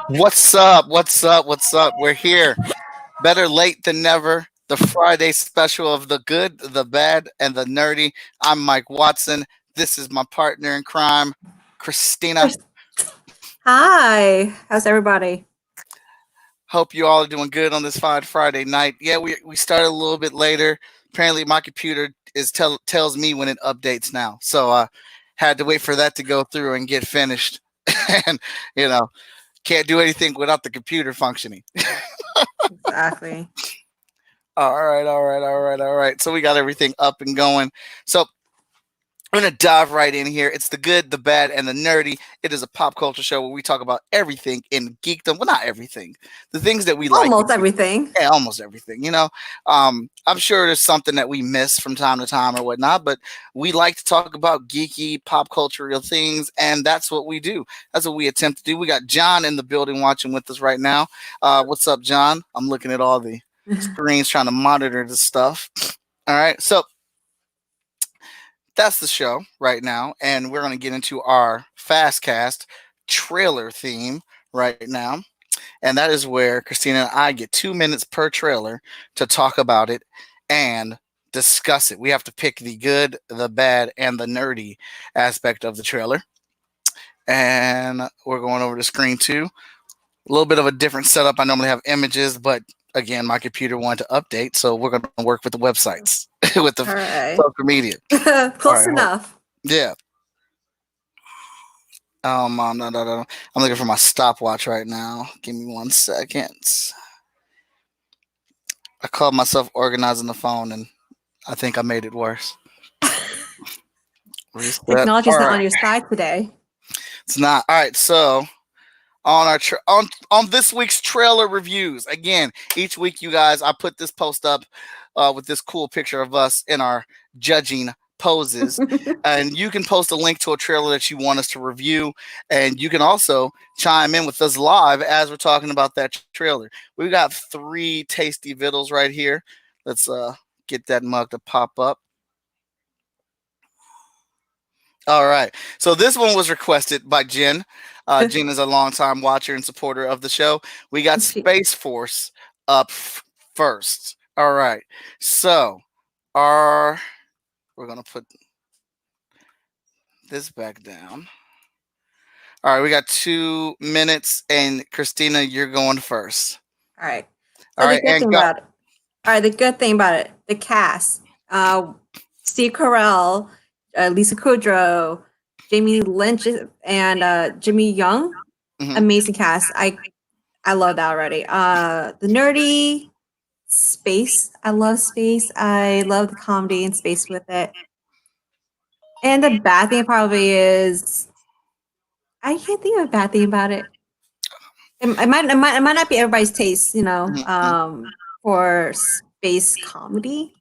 What's up? What's up? What's up? We're here. Better late than never. The Friday special of the good, the bad, and the nerdy. I'm Mike Watson. This is my partner in crime, Christina. Hi, how's everybody? Hope you all are doing good on this fine Friday night. Yeah, we started a little bit later. Apparently, my computer tells me when it updates now, so had to wait for that to go through and get finished. And you know, can't do anything without the computer functioning. Exactly. All right. So we got everything up and going. So we're gonna dive right in here. It's the good, the bad, and the nerdy. It is a pop culture show where we talk about everything in geekdom. Well, not everything. The things that we like. Almost everything. Yeah, almost everything. I'm sure there's something that we miss from time to time or whatnot, but we like to talk about geeky, pop cultural things, and that's what we do. That's what we attempt to do. We got John in the building watching with us right now. What's up, John? I'm looking at all the screens trying to monitor the stuff. All right, so that's the show right now, and we're going to get into our fast cast trailer theme right now. And that is where Christina and I get 2 minutes per trailer to talk about it and discuss it. We have to pick the good, the bad, and the nerdy aspect of the trailer. And we're going over to screen 2. A little bit of a different setup. I normally have images, but again, my computer wanted to update, so we're going to work with the websites, with the social media. Close enough. Yeah. No. I'm looking for my stopwatch right now. Give me 1 second. I called myself organizing the phone, and I think I made it worse. Technology's not on your side today. It's not. All right, so on our on this week's trailer reviews, again, each week, you guys, I put this post up with this cool picture of us in our judging poses, and you can post a link to a trailer that you want us to review, and you can also chime in with us live as we're talking about that trailer. We've got 3 tasty vittles right here. Let's get that mug to pop up. All right, so this one was requested by Jen. Jen is a longtime watcher and supporter of the show. We got Space Force up first. All right, so we're going to put this back down. All right, we got 2 minutes, and Christina, you're going first. All right. So the good thing about it, the cast, Steve Carell, Lisa Kudrow, Jamie Lynch, and Jimmy Young. Mm-hmm. Amazing cast. I love that already. The nerdy space. I love space. I love the comedy and space with it. And the bad thing probably is I can't think of a bad thing about it. It might not be everybody's taste, for space comedy.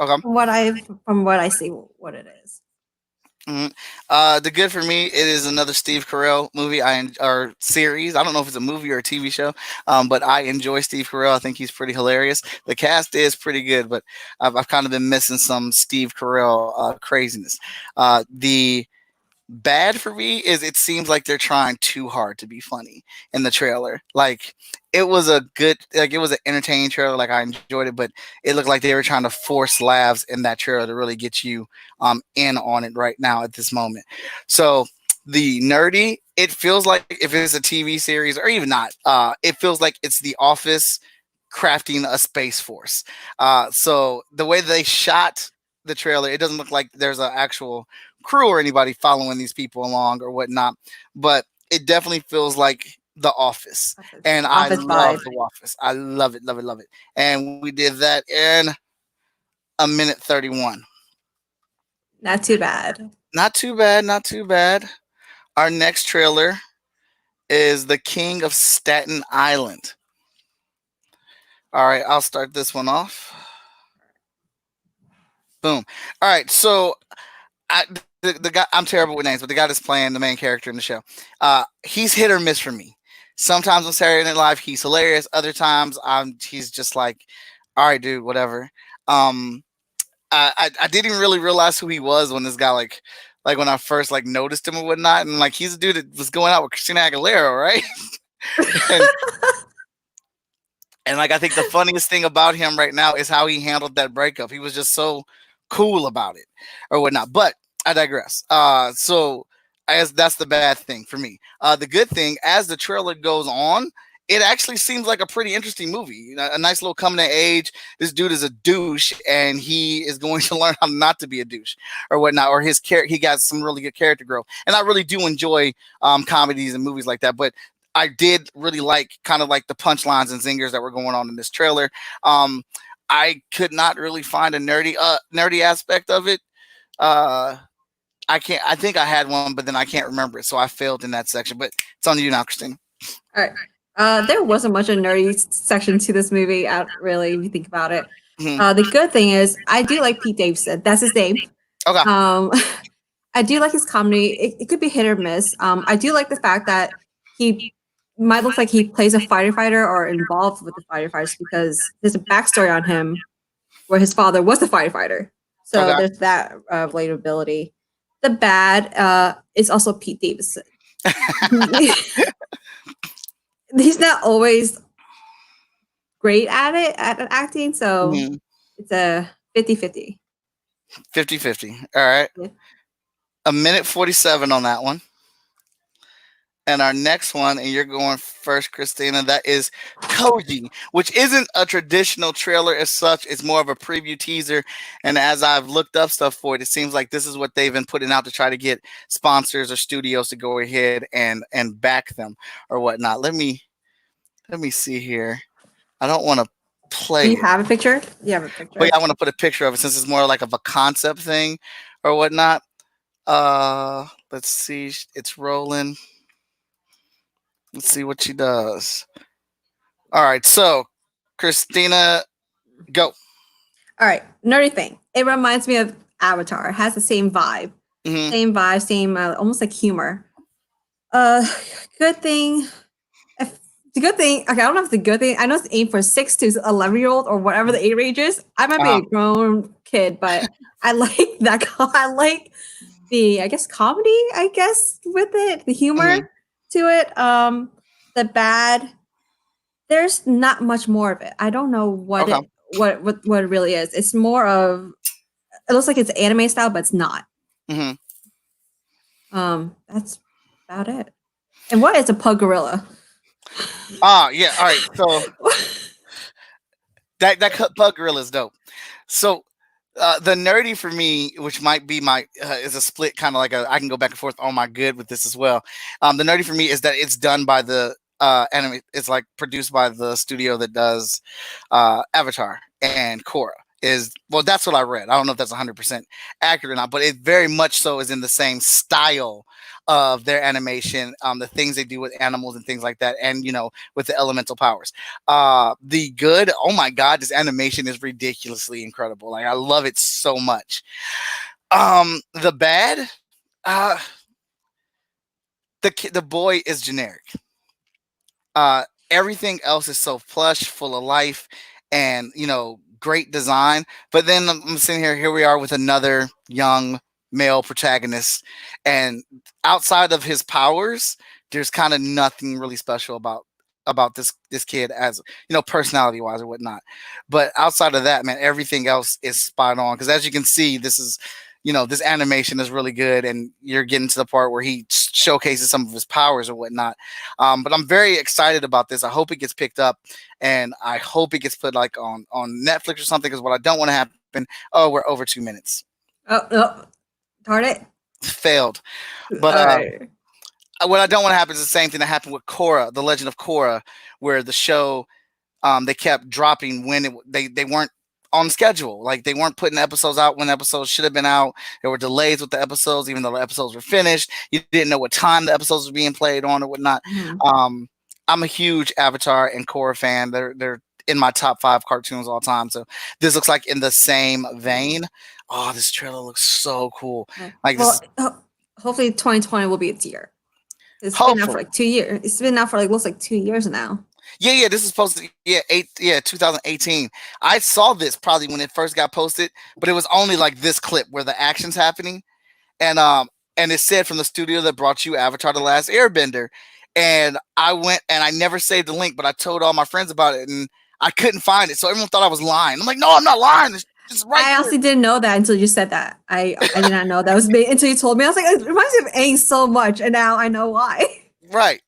Okay. From what I see, what it is. Mm-hmm. The good for me, it is another Steve Carell movie or series. I don't know if it's a movie or a TV show, but I enjoy Steve Carell. I think he's pretty hilarious. The cast is pretty good, but I've kind of been missing some Steve Carell craziness. The bad for me is it seems like they're trying too hard to be funny in the trailer. Like it was an entertaining trailer. Like I enjoyed it, but it looked like they were trying to force laughs in that trailer to really get you in on it right now at this moment. So the nerdy, it feels like if it's a TV series or even not, it feels like it's The Office crafting a space force. So the way they shot the trailer, it doesn't look like there's an actual crew or anybody following these people along or whatnot, but it definitely feels like The Office. And I love The Office. I love it. And we did that in 1:31. Not too bad. Not too bad. Our next trailer is The King of Staten Island. All right, I'll start this one off. Boom. All right, so the guy, I'm terrible with names, but the guy that's playing the main character in the show, he's hit or miss for me. Sometimes on Saturday Night Live, he's hilarious. Other times, he's just like, all right, dude, whatever. I didn't really realize who he was when this guy like when I first noticed him and whatnot, and he's a dude that was going out with Christina Aguilera, right? and and like I think the funniest thing about him right now is how he handled that breakup. He was just so cool about it or whatnot. But I digress. So as that's the bad thing for me. The good thing, as the trailer goes on, it actually seems like a pretty interesting movie. You know, a nice little coming of age. This dude is a douche, and he is going to learn how not to be a douche or whatnot. Or he got some really good character growth. And I really do enjoy comedies and movies like that. But I did really like kind of like the punchlines and zingers that were going on in this trailer. I could not really find a nerdy aspect of it. I can't. I think I had one, but then I can't remember it, so I failed in that section. But it's on you now, Christina. All right. There wasn't much of a nerdy section to this movie, really, if you think about it. The good thing is, I do like Pete Davidson. That's his name. Okay. I do like his comedy. It could be hit or miss. I do like the fact that he might look like he plays a firefighter or involved with the firefighters because there's a backstory on him where his father was a firefighter. So there's that relatability. The bad is also Pete Davidson. He's not always great at it, at acting, so it's a 50-50. 50-50. All right. Yeah. A minute 47 on that one. And our next one, and you're going first, Christina, that is Koji, which isn't a traditional trailer as such. It's more of a preview teaser. And as I've looked up stuff for it, it seems like this is what they've been putting out to try to get sponsors or studios to go ahead and back them or whatnot. Let me see here. I don't want to play. Do you have a picture? You have a picture. But yeah, I want to put a picture of it since it's more like of a concept thing or whatnot. Let's see. It's rolling. Let's see what she does. All right, so Christina, go. All right, nerdy thing. It reminds me of Avatar. It has the same vibe. Same vibe, same almost like humor. Good thing. The good thing. Okay, I don't know if it's a good thing. I know it's aimed for 6 to 11-year-old or whatever the age range is. I might be a grown kid, but I like that. I like the, I guess, comedy. I guess with it, the humor to it. The bad. There's not much more of it. I don't know what it really is. It's more of. It looks like it's anime style, but it's not. That's about it. And what is a pug gorilla? Yeah. All right. So that pug gorilla is dope. So the nerdy for me, which might be my is a split kind of like I can go back and forth on my good with this as well. The nerdy for me is that it's done by the anime. It's like produced by the studio that does Avatar and Korra. That's what I read. I don't know if that's 100% accurate or not, but it very much so is in the same style of their animation, the things they do with animals and things like that, and with the elemental powers. The good, oh my god, this animation is ridiculously incredible. Like I love it so much. The bad, the boy is generic. Everything else is so plush, full of life, and great design. But then I'm sitting here we are with another young male protagonist, and outside of his powers, there's kind of nothing really special about this kid, as personality wise or whatnot. But outside of that, man, everything else is spot on, because as you can see, this is this animation is really good, and you're getting to the part where he showcases some of his powers or whatnot. But I'm very excited about this. I hope it gets picked up, and I hope it gets put like on Netflix or something, because what I don't want to happen, we're over 2 minutes. Oh, darn it. Failed. But what I don't want to happen is the same thing that happened with Korra, The Legend of Korra, where the show, they kept dropping when they weren't on schedule. Like they weren't putting episodes out when episodes should have been out. There were delays with the episodes, even though the episodes were finished. You didn't know what time the episodes were being played on or whatnot. I'm a huge Avatar and Korra fan. They're in my top 5 cartoons all time. So this looks like in the same vein. Oh, this trailer looks so cool. Like hopefully 2020 will be its year. It's been out for like 2 years. It's been out for looks like 2 years now. Yeah. This is supposed to 2018. I saw this probably when it first got posted, but it was only like this clip where the action's happening, and it said from the studio that brought you Avatar: The Last Airbender, and I went and I never saved the link, but I told all my friends about it, and I couldn't find it, so everyone thought I was lying. I'm like, no, I'm not lying. It's right I honestly didn't know that until you said that. I did not know that was me until you told me. I was like, it reminds me of Aang so much, and now I know why. Right.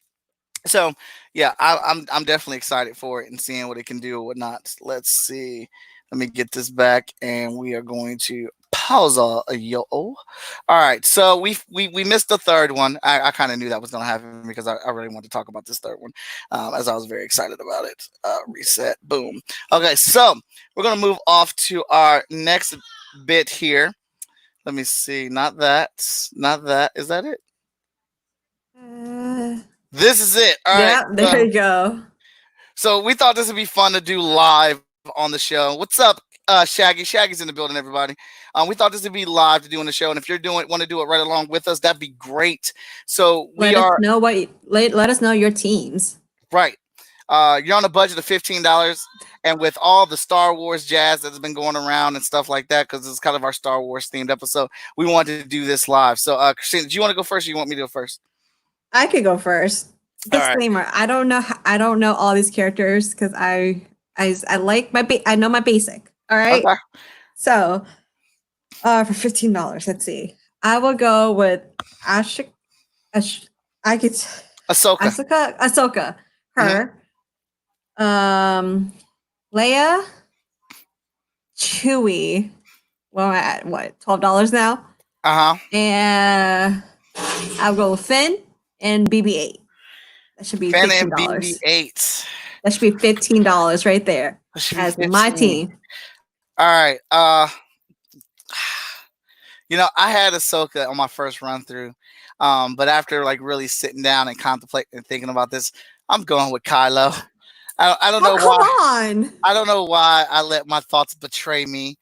So yeah, I'm definitely excited for it and seeing what it can do or whatnot. Let's see. Let me get this back, and we are going to pause yo. All right, so we missed the third one. I kind of knew that was going to happen because I really wanted to talk about this third one, as I was very excited about it. Reset, boom. Okay, so we're going to move off to our next bit here. Let me see. Not that. Not that. Is that it? This is it. All right. Yeah, there you go. So we thought this would be fun to do live on the show. What's up, Shaggy? Shaggy's in the building, everybody. We thought this would be live to do on the show, and if you're want to do it right along with us, that'd be great. So let us know let us know your teams. Right. You're on a budget of $15, and with all the Star Wars jazz that's been going around and stuff like that, because it's kind of our Star Wars themed episode, we wanted to do this live. So, Christina, do you want to go first, or you want me to go first? I could go first. Disclaimer: right. I don't know all these characters because I like I know my basic. All right. Okay. So, for $15, let's see. I will go with Ahsoka. Her. Mm-hmm. Leia. Chewie. Well, I'm at what, $12 now? And I'll go with Finn and BB-8. That should be Finn $15. And BB-8. That should be $15 right there as my team. All right. I had Ahsoka on my first run through, but after like really sitting down and contemplating and thinking about this, I'm going with Kylo. I don't know why. I don't know why I let my thoughts betray me.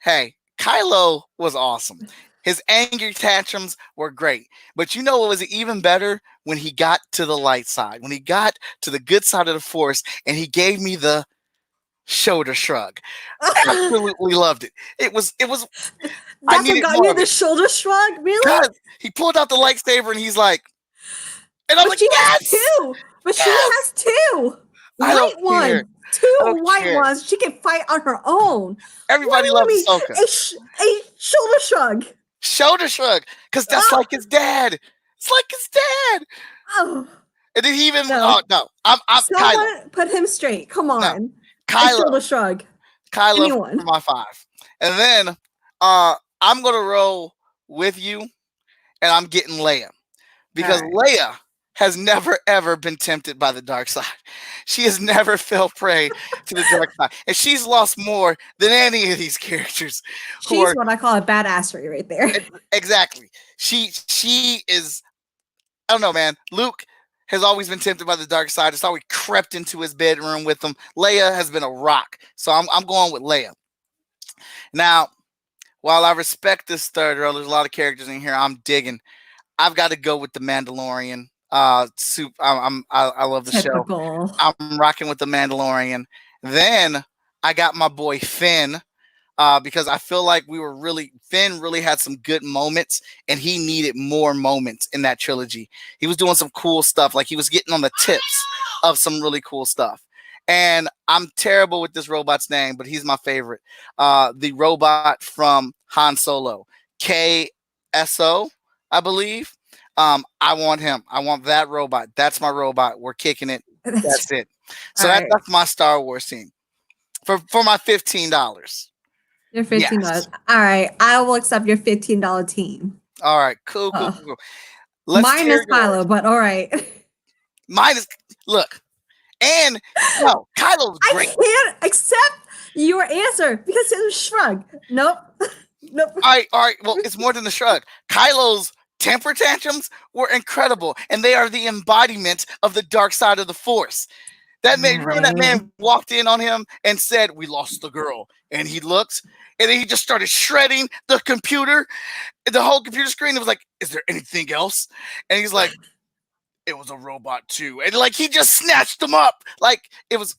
Hey, Kylo was awesome. His anger tantrums were great. But you know what was even better? When he got to the light side, when he got to the good side of the Force, and he gave me the shoulder shrug. I absolutely loved it. It was. That's what got you the shoulder shrug, really? God, he pulled out the lightsaber and he's like, and I'm like, yes! But she has two white ones. Two white ones. She can fight on her own. Everybody loves Ahsoka. A shoulder shrug. Shoulder shrug, because that's like his dad. It's like his dad. Oh. And then he even I'm Kylo. Put him straight. Come on. No. Kylo. Shoulder shrug. Kylo for my 5. And then I'm gonna roll with you, and I'm getting Leia. Because Leia has never ever been tempted by the dark side. She has never fell prey to the dark side. And she's lost more than any of these characters. She's what I call a badassery right there. Exactly. She is, I don't know, man. Luke has always been tempted by the dark side. It's always crept into his bedroom with him. Leia has been a rock. So I'm going with Leia. Now, while I respect this third row, there's a lot of characters in here I'm digging. I've got to go with the Mandalorian. I love the show. I'm rocking with the Mandalorian. Then I got my boy Finn, because I feel like Finn really had some good moments, and he needed more moments in that trilogy. He was doing some cool stuff, like he was getting on the tips of some really cool stuff. And I'm terrible with this robot's name, but he's my favorite. The robot from Han Solo, KSO, I believe. I want him. I want that robot. That's my robot. We're kicking it. That's it. So that's my Star Wars team for my $15. Your $15. Yes. All right. I will accept your $15 team. All right. Cool. Mine is Kylo, but all right. Mine is, look. And no, Kylo's great. I can't accept your answer because it's a shrug. Nope. All right. Well, it's more than a shrug. Kylo's temper tantrums were incredible, and they are the embodiment of the dark side of the Force. Remember that man walked in on him and said, "We lost the girl," and he looked, and then he just started shredding the computer, the whole computer screen. It was like, "Is there anything else?" And he's like, "It was a robot too," and like he just snatched them up. Like it was,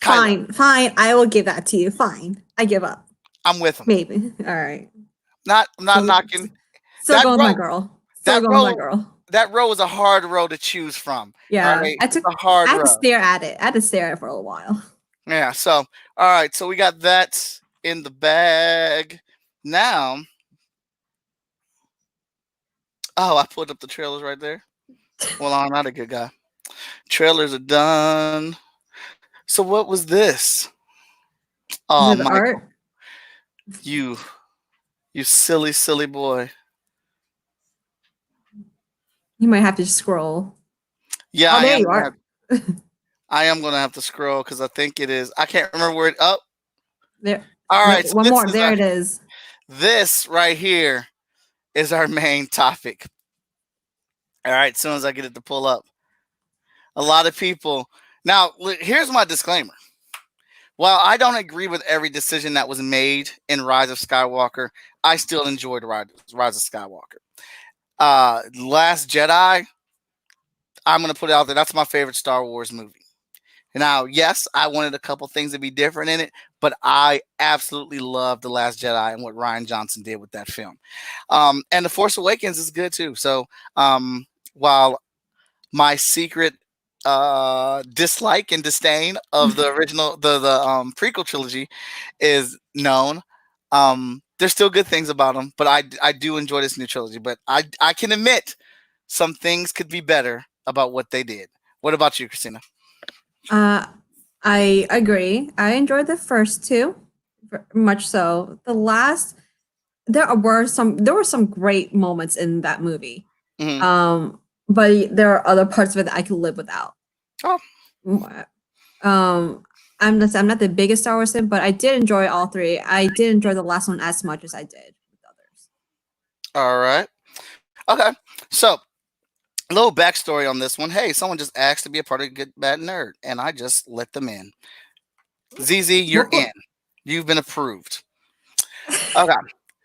Fine. I will give that to you. Fine, I give up. I'm with him. Maybe. All right. I'm not knocking. Still going with my girl. that row is a hard row to choose from. Yeah, All right, I it's took. a hard I had to row. stare at it. I had to stare at it for a while. Yeah. So, all right. So we got that in the bag. Now, oh, I put up the trailers right there. Well, I'm not a good guy. Trailers are done. So what was this? Is Oh, it the Michael, art? you, you silly, silly boy. You might have to scroll. Yeah, Oh, there you are. I am gonna have to scroll because I think it is. I can't remember where it. Oh, There. all right. So One this more. is There it is. this right here is our main topic. All right. As soon as I get it to pull up, a lot of people. Now, here's my disclaimer. While I don't agree with every decision that was made in Rise of Skywalker, I still enjoyed Rise of Skywalker. Last Jedi, I'm gonna put it out there. That's my favorite Star Wars movie. Now, yes, I wanted a couple things to be different in it, but I absolutely love The Last Jedi and what Rian Johnson did with that film. And The Force Awakens is good too. So while my secret dislike and disdain of the original, the prequel trilogy is known, there's still good things about them, but I do enjoy this new trilogy. But I can admit some things could be better about what they did. What about you, Christina? I agree. I enjoyed the first two, much so. The last, there were some great moments in that movie. Mm-hmm. But there are other parts of it that I could live without. Oh. I'm not the biggest Star Wars fan, but I did enjoy all three. I did enjoy the last one as much as I did with others. All right. Okay. So, a little backstory on this one. Hey, someone just asked to be a part of Good Bad Nerd, and I just let them in. ZZ, you're in. You've been approved. Okay.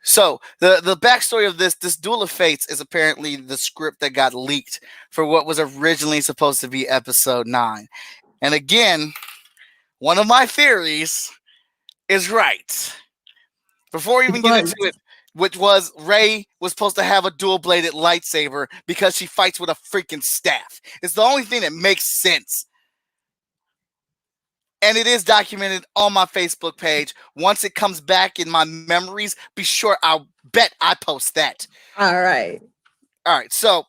So the backstory of this Duel of Fates is apparently the script that got leaked for what was originally supposed to be episode 9. And again, one of my theories is right. Before we even get into it, which was Rey was supposed to have a dual-bladed lightsaber because she fights with a freaking staff. It's the only thing that makes sense. And it is documented on my Facebook page. Once it comes back in my memories, be sure I'll bet I post that. All right. So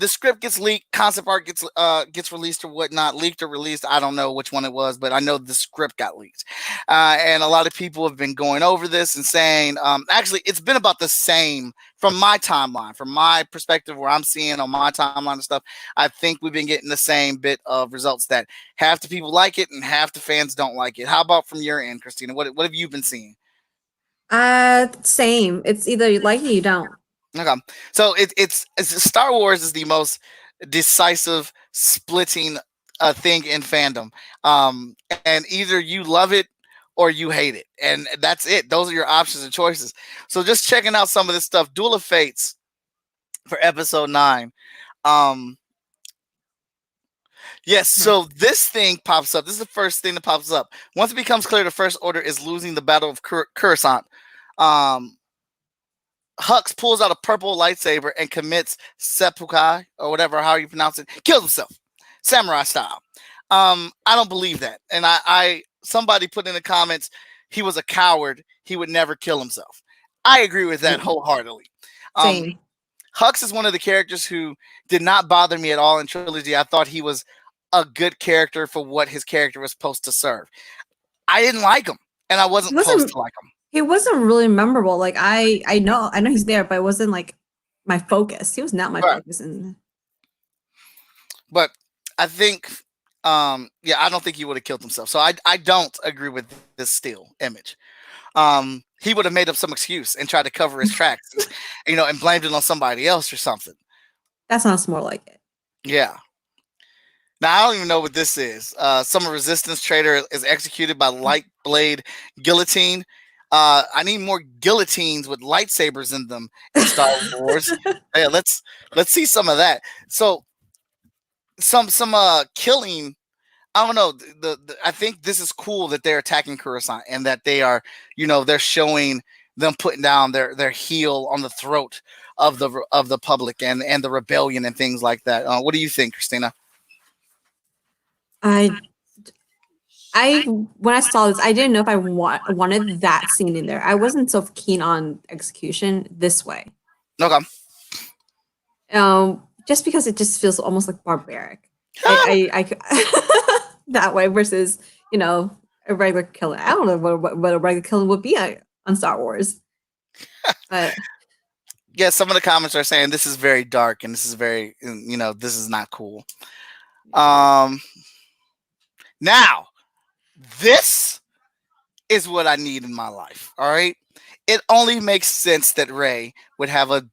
the script gets leaked, concept art gets released or whatnot, leaked or released. I don't know which one it was, but I know the script got leaked. And a lot of people have been going over this and saying, actually, it's been about the same from my timeline, from my perspective, where I'm seeing on my timeline and stuff. I think we've been getting the same bit of results that half the people like it and half the fans don't like it. How about from your end, Christina? What have you been seeing? Same. It's either you like it or you don't. Okay, so it's Star Wars is the most decisive splitting thing in fandom, and either you love it or you hate it, and that's it. Those are your options and choices. So just checking out some of this stuff. Duel of Fates for episode 9. Yes, so this thing pops up. This is the first thing that pops up. Once it becomes clear the First Order is losing the Battle of Coruscant, Hux pulls out a purple lightsaber and commits seppuku or whatever, how you pronounce it, kills himself, samurai style. I don't believe that. And I somebody put in the comments, he was a coward. He would never kill himself. I agree with that wholeheartedly. Same. Hux is one of the characters who did not bother me at all in Trilogy. I thought he was a good character for what his character was supposed to serve. I didn't like him, and I wasn't supposed to like him. He wasn't really memorable. Like I know he's there, but it wasn't like my focus. He was not my focus. But I think, I don't think he would have killed himself. So I don't agree with this still image. He would have made up some excuse and tried to cover his tracks, and blamed it on somebody else or something. That sounds more like it. Yeah. Now, I don't even know what this is. Some resistance traitor is executed by light blade guillotine. I need more guillotines with lightsabers in them in Star Wars. Yeah, let's see some of that. So some killing. I don't know. I think this is cool that they're attacking Coruscant and that they are, they're showing them putting down their heel on the throat of the public and the rebellion and things like that. What do you think, Christina? I when I saw this, I didn't know if I wanted that scene in there. I wasn't so keen on execution this way. Okay. Just because it just feels almost like barbaric. I that way versus a regular killing. I don't know what a regular killing would be on Star Wars. But yeah, some of the comments are saying this is very dark and this is very this is not cool. Now this is what I need in my life. All right. It only makes sense that Rey would have a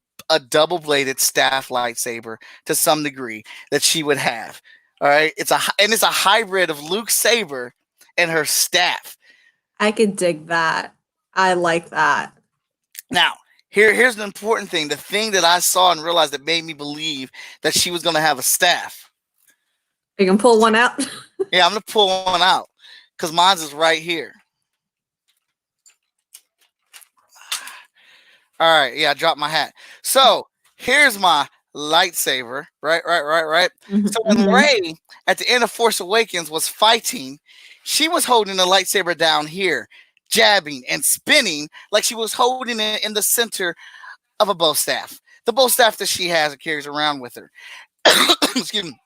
double-bladed staff lightsaber to some degree that she would have. All right. It's a hybrid of Luke's saber and her staff. I could dig that. I like that. Now, here's the important thing. The thing that I saw and realized that made me believe that she was going to have a staff. You can pull one out? Yeah, I'm going to pull one out because mine's is right here. All right. Yeah, I dropped my hat. So here's my lightsaber. Right. Mm-hmm. So when Rey at the end of Force Awakens was fighting, she was holding the lightsaber down here, jabbing and spinning like she was holding it in the center of a bow staff. The bow staff that she has and carries around with her. Excuse me.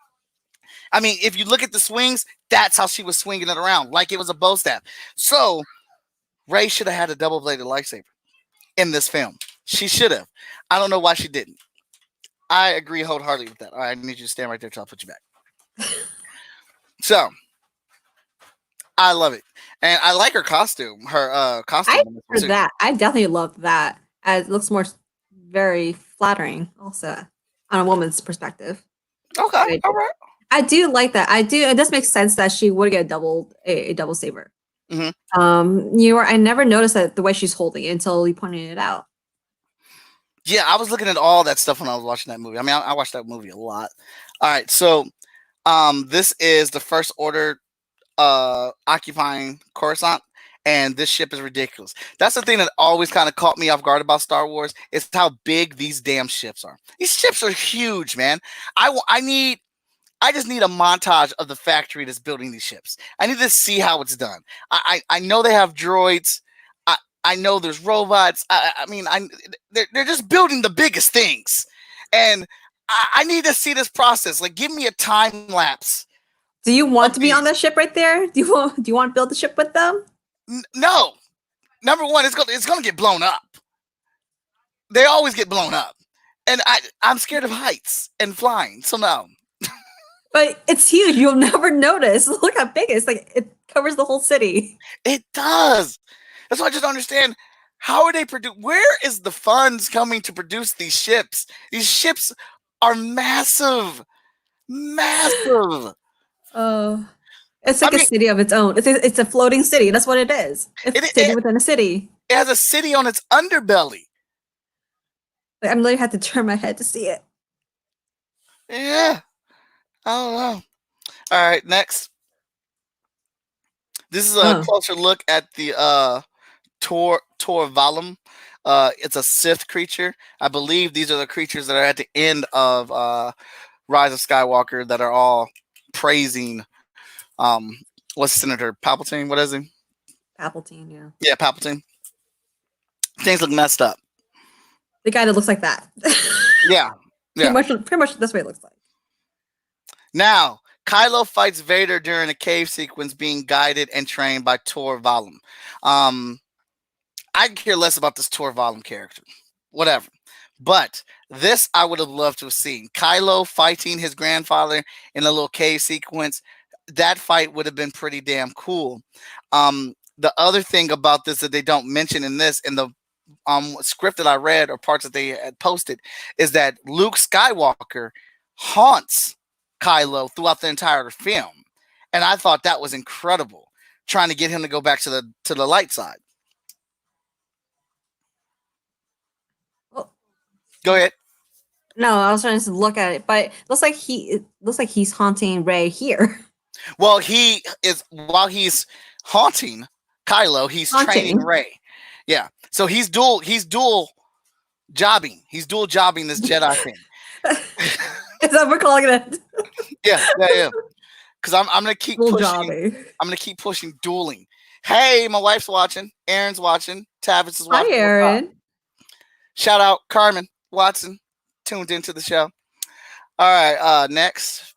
I mean, if you look at the swings, that's how she was swinging it around, like it was a bow staff. So Rey should have had a double-bladed lightsaber in this film. She should have. I don't know why she didn't. I agree wholeheartedly with that. All right, I need you to stand right there until I put you back. So I love it, and I like her costume. Her costume. I definitely love that. It looks very flattering, also on a woman's perspective. Okay, all right. I do like that. I do. It does make sense that she would get a double saber. Mm-hmm. I never noticed that the way she's holding it until you pointed it out. Yeah, I was looking at all that stuff when I was watching that movie. I mean, I watched that movie a lot. All right, so this is the First Order occupying Coruscant, and this ship is ridiculous. That's the thing that always kind of caught me off guard about Star Wars is how big these damn ships are. These ships are huge, man. I just need a montage of the factory that's building these ships. I need to see how it's done. I know they have droids. I know there's robots. They're just building the biggest things, and I need to see this process. Like, give me a time lapse. Do you want to be on that ship right there? Do you want to build the ship with them? No. Number one, it's gonna get blown up. They always get blown up, and I'm scared of heights and flying. So no. But it's huge. You'll never notice. Look how big it is. Like, it covers the whole city. It does. That's why I just don't understand. How are they where is the funds coming to produce these ships? These ships are massive. Massive. Oh. It's like a city of its own. It's a floating city. That's what it is. It's a city within a city. It has a city on its underbelly. Like, I'm literally had to turn my head to see it. Yeah. I don't know. All right, next. This is a closer look at the Tor Valum. It's a Sith creature. I believe these are the creatures that are at the end of Rise of Skywalker that are all praising what's Senator Palpatine? What is he? Palpatine, yeah. Yeah, Palpatine. Things look messed up. The guy that looks like that. Yeah. Pretty much that's what it looks like. Now, Kylo fights Vader during a cave sequence being guided and trained by Tor Valum. I care less about this Tor Valum character. Whatever. But this I would have loved to have seen. Kylo fighting his grandfather in a little cave sequence. That fight would have been pretty damn cool. The other thing about this that they don't mention in the script that I read or parts that they had posted is that Luke Skywalker haunts Kylo throughout the entire film, and I thought that was incredible, trying to get him to go back to the light side. Well, go ahead. No, I was trying to look at it, but it looks like he's haunting Rey here. Well, while he's haunting Kylo, he's training Rey. Yeah, so he's dual Jobbing. He's dual jobbing this Jedi thing. Is that what we're calling it? Yeah. Because I'm gonna keep Dual pushing. jobbing. I'm gonna keep pushing dueling. Hey, my wife's watching. Aaron's watching. Tavis is watching. Hi, Aaron. Shout out Carmen Watson, tuned into the show. All right, next.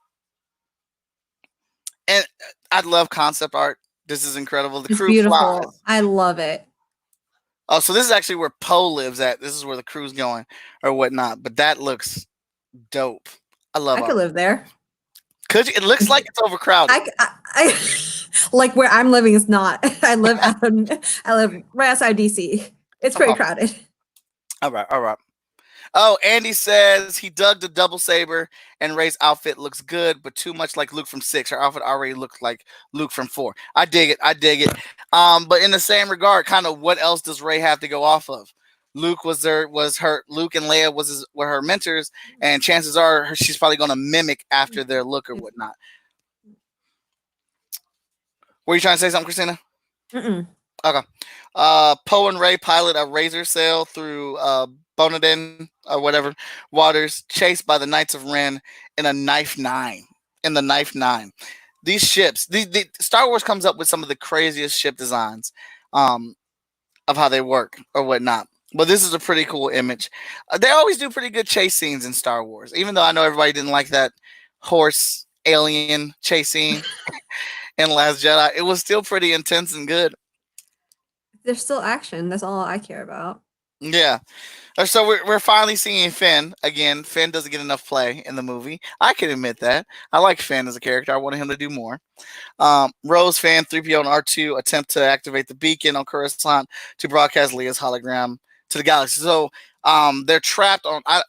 And I love concept art. This is incredible. The It's crew beautiful. flies. I love it. Oh, so this is actually where Poe lives at. This is where the crew's going or whatnot. But that looks dope. I love it. I could live there. Could you? It looks like it's overcrowded. I like where I'm living is not. I live right outside DC. It's pretty crowded. All right. Oh, Andy says he dug the double saber and Rey's outfit looks good, but too much like Luke from 6. Her outfit already looked like Luke from 4. I dig it. But in the same regard, kind of what else does Rey have to go off of? Luke Luke and Leia were her mentors, and chances are she's probably going to mimic after their look or whatnot. Were you trying to say something, Christina? Okay. Poe and Rey pilot a razor sail through Bonadin or whatever waters, chased by the Knights of Ren in a Knife 9. In the Knife 9. These ships, the Star Wars comes up with some of the craziest ship designs of how they work or whatnot. But this is a pretty cool image. They always do pretty good chase scenes in Star Wars, even though I know everybody didn't like that horse alien chase scene in Last Jedi. It was still pretty intense and good. There's still action. That's all I care about. Yeah. So we're finally seeing Finn again. Finn doesn't get enough play in the movie. I can admit that. I like Finn as a character. I wanted him to do more. Rose, Fan, 3PO, and R2 attempt to activate the beacon on Coruscant to broadcast Leia's hologram to the galaxy. So they're trapped on. I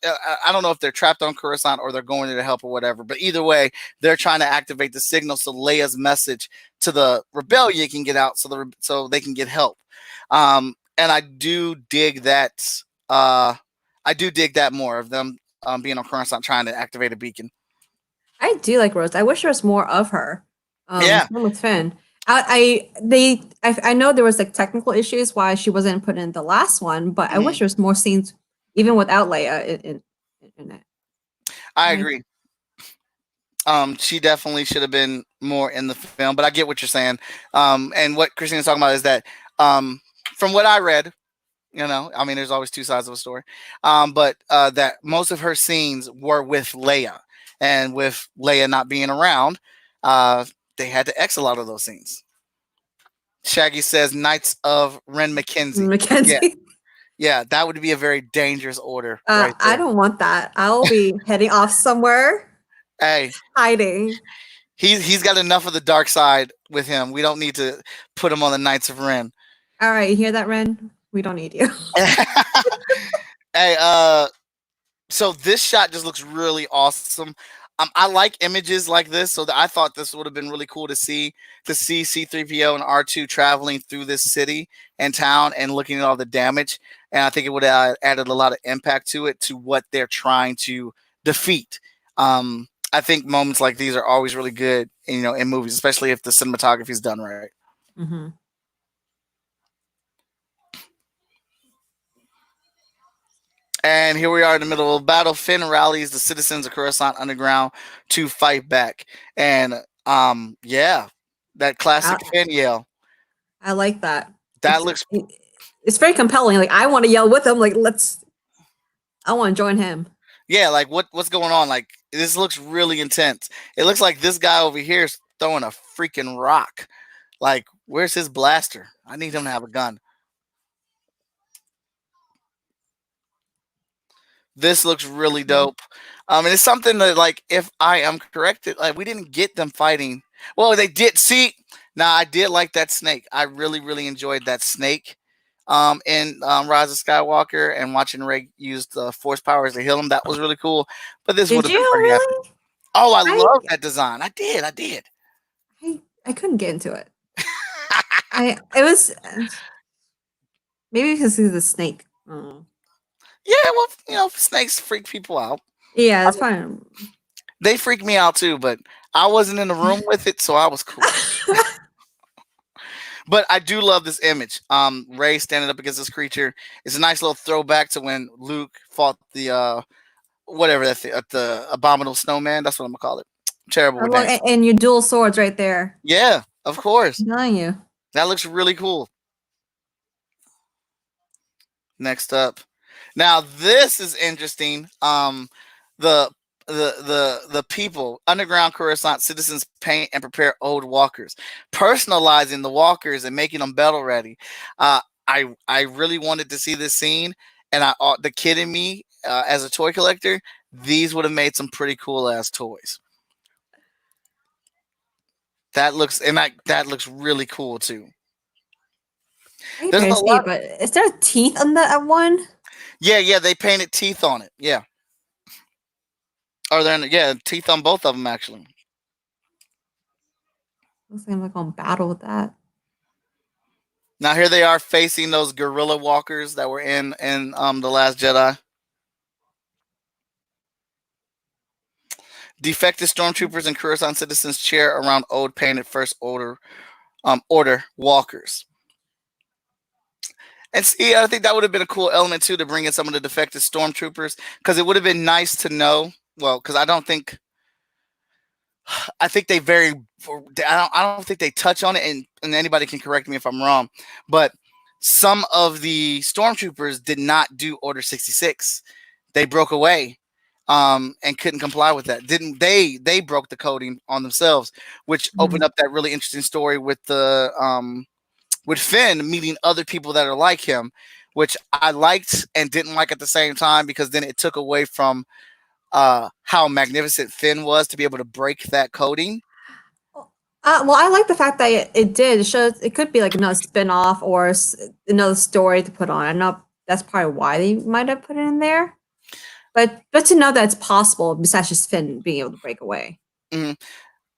don't know if they're trapped on Coruscant or they're going there to help or whatever. But either way, they're trying to activate the signal so Leia's message to the rebellion can get out, so they can get help. And I do dig that. I do dig that more of them being on Coruscant trying to activate a beacon. I do like Rose. I wish there was more of her. Yeah. With Finn. I know there was like technical issues why she wasn't put in the last one, but I wish there was more scenes even without Leia in it. I agree. She definitely should have been more in the film, but I get what you're saying. And what Christina's talking about is that from what I read, I mean, there's always two sides of a story, but that most of her scenes were with Leia, and with Leia not being around, they had to X a lot of those scenes. Shaggy says Knights of Ren Mackenzie. Yeah, that would be a very dangerous order. Right, I don't want that. I'll be heading off somewhere. Hey, hiding. He's got enough of the dark side with him. We don't need to put him on the Knights of Ren. All right, you hear that, Ren? We don't need you. Hey, so this shot just looks really awesome. I like images like this, so I thought this would have been really cool to see C-3PO and R2 traveling through this city and town and looking at all the damage. And I think it would have added a lot of impact to it, to what they're trying to defeat. I think moments like these are always really good, in movies, especially if the cinematography is done right. Mm-hmm. And here we are in the middle of a battle. Finn rallies the citizens of Coruscant Underground to fight back. And that classic Finn yell. I like that. It's very compelling. Like, I want to yell with him. Like, I want to join him. Yeah, like what's going on? Like, this looks really intense. It looks like this guy over here is throwing a freaking rock. Like, where's his blaster? I need him to have a gun. This looks really dope. And it's something that, like, if I am corrected, like, we didn't get them fighting. Well, they did. See, now I did like that snake. I really, really enjoyed that snake in Rise of Skywalker, and watching Rey use the Force powers to heal him. That was really cool. But this would have been pretty epic. Oh, I love that design. I did. I couldn't get into it. It was maybe because he's a snake. Yeah, well, snakes freak people out. Yeah, that's fine. They freak me out too, but I wasn't in the room with it, so I was cool. But I do love this image. Rey standing up against this creature. It's a nice little throwback to when Luke fought the whatever the abominable snowman. That's what I'm gonna call it. Terrible with names. And your dual swords right there. Yeah, of course. I'm telling you. That looks really cool. Next up. Now this is interesting. The the people underground Coruscant citizens paint and prepare old walkers, personalizing the walkers and making them battle ready. I really wanted to see this scene, and the kid in me as a toy collector, these would have made some pretty cool ass toys. That looks that looks really cool too. There's a lot. But is there teeth on that one? Yeah, they painted teeth on it. Yeah. Are there? Teeth on both of them actually. Looks like I'm like on battle with that. Now here they are facing those gorilla walkers that were in the Last Jedi. Defected stormtroopers and Coruscant citizens cheer around old painted first order walkers. And see, I think that would have been a cool element too, to bring in some of the defected stormtroopers, because it would have been nice to know. Well, because I think I don't think they touch on it, and anybody can correct me if I'm wrong, but some of the stormtroopers did not do Order 66. They broke away and couldn't comply with that. Didn't they broke the coding on themselves, which opened up that really interesting story with with Finn meeting other people that are like him, which I liked and didn't like at the same time, because then it took away from how magnificent Finn was to be able to break that coding. Well, I like the fact that it did. It shows it could be like another spin-off or another story to put on. I know that's probably why they might have put it in there. But to know that it's possible, besides just Finn being able to break away. Mm-hmm.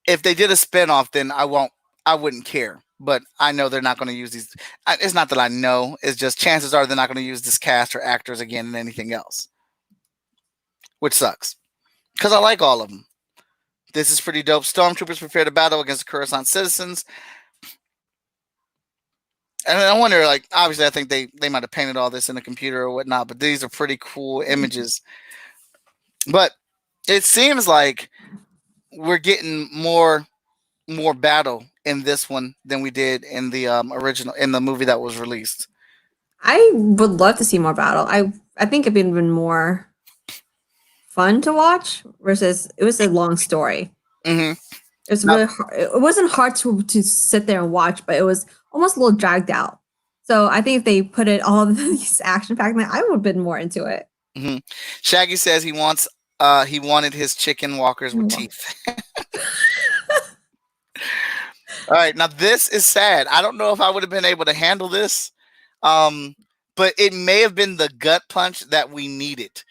If they did a spin-off, then I wouldn't care. But I know they're not going to use these. It's not that I know. It's just chances are they're not going to use this cast or actors again in anything else. Which sucks. Because I like all of them. This is pretty dope. Stormtroopers prepare to battle against the Coruscant citizens. And I wonder, like, obviously I think they might have painted all this in the computer or whatnot, but these are pretty cool images. But it seems like we're getting more battle in this one than we did in the original, in the movie that was released. I would love to see more battle. I think it'd been more fun to watch versus it was a long story. Mm-hmm. It was really hard. It wasn't hard to sit there and watch, but it was almost a little dragged out. So I think if they put it all these action packed, I would have been more into it. Mm-hmm. Shaggy says he wanted his chicken walkers with teeth. All right, now this is sad. I don't know if I would have been able to handle this, but it may have been the gut punch that we needed.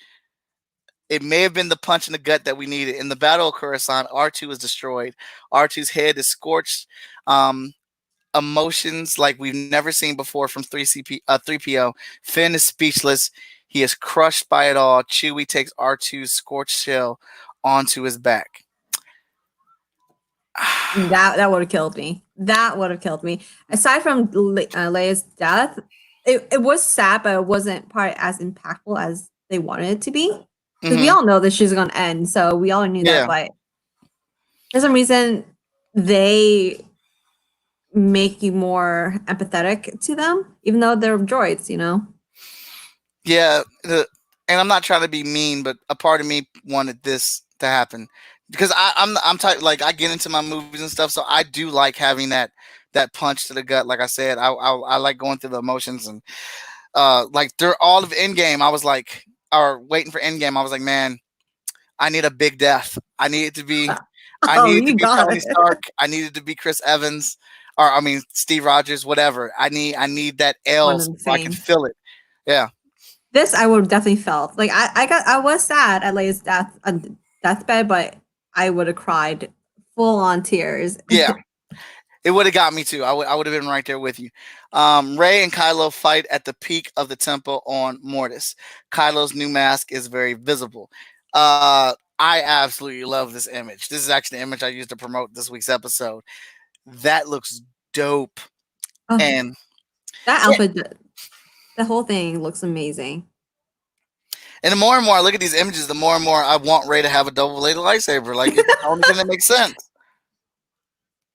It may have been the punch in the gut that we needed. In the Battle of Coruscant, R2 is destroyed. R2's head is scorched. Emotions like we've never seen before from 3PO. Finn is speechless. He is crushed by it all. Chewie takes R2's scorched shell onto his back. That would have killed me. That would have killed me. Aside from Leia's death, it was sad, but it wasn't probably as impactful as they wanted it to be. Because we all know that she's going to end, so we all knew that. But for some reason, they make you more empathetic to them, even though they're droids, you know? Yeah, and I'm not trying to be mean, but a part of me wanted this to happen. Because I'm type, like, I get into my movies and stuff, so I do like having that punch to the gut. Like I said, I like going through the emotions, and like through all of Endgame, I was like, or waiting for Endgame, I was like, man, I need a big death. I need it to be, Tony Stark. I needed to be Chris Evans, or I mean Steve Rogers, whatever. I need that L so I can feel it. Yeah. This I would have definitely felt. Like I was sad at Leia's deathbed, but I would have cried full on tears. Yeah. It would have got me too. I would have been right there with you. Rey and Kylo fight at the peak of the temple on Mortis. Kylo's new mask is very visible. I absolutely love this image. This is actually the image I used to promote this week's episode. That looks dope. And that outfit, the whole thing looks amazing. And the more and more I look at these images, the more and more I want Rey to have a double-bladed lightsaber. Like, it's the only thing that makes sense.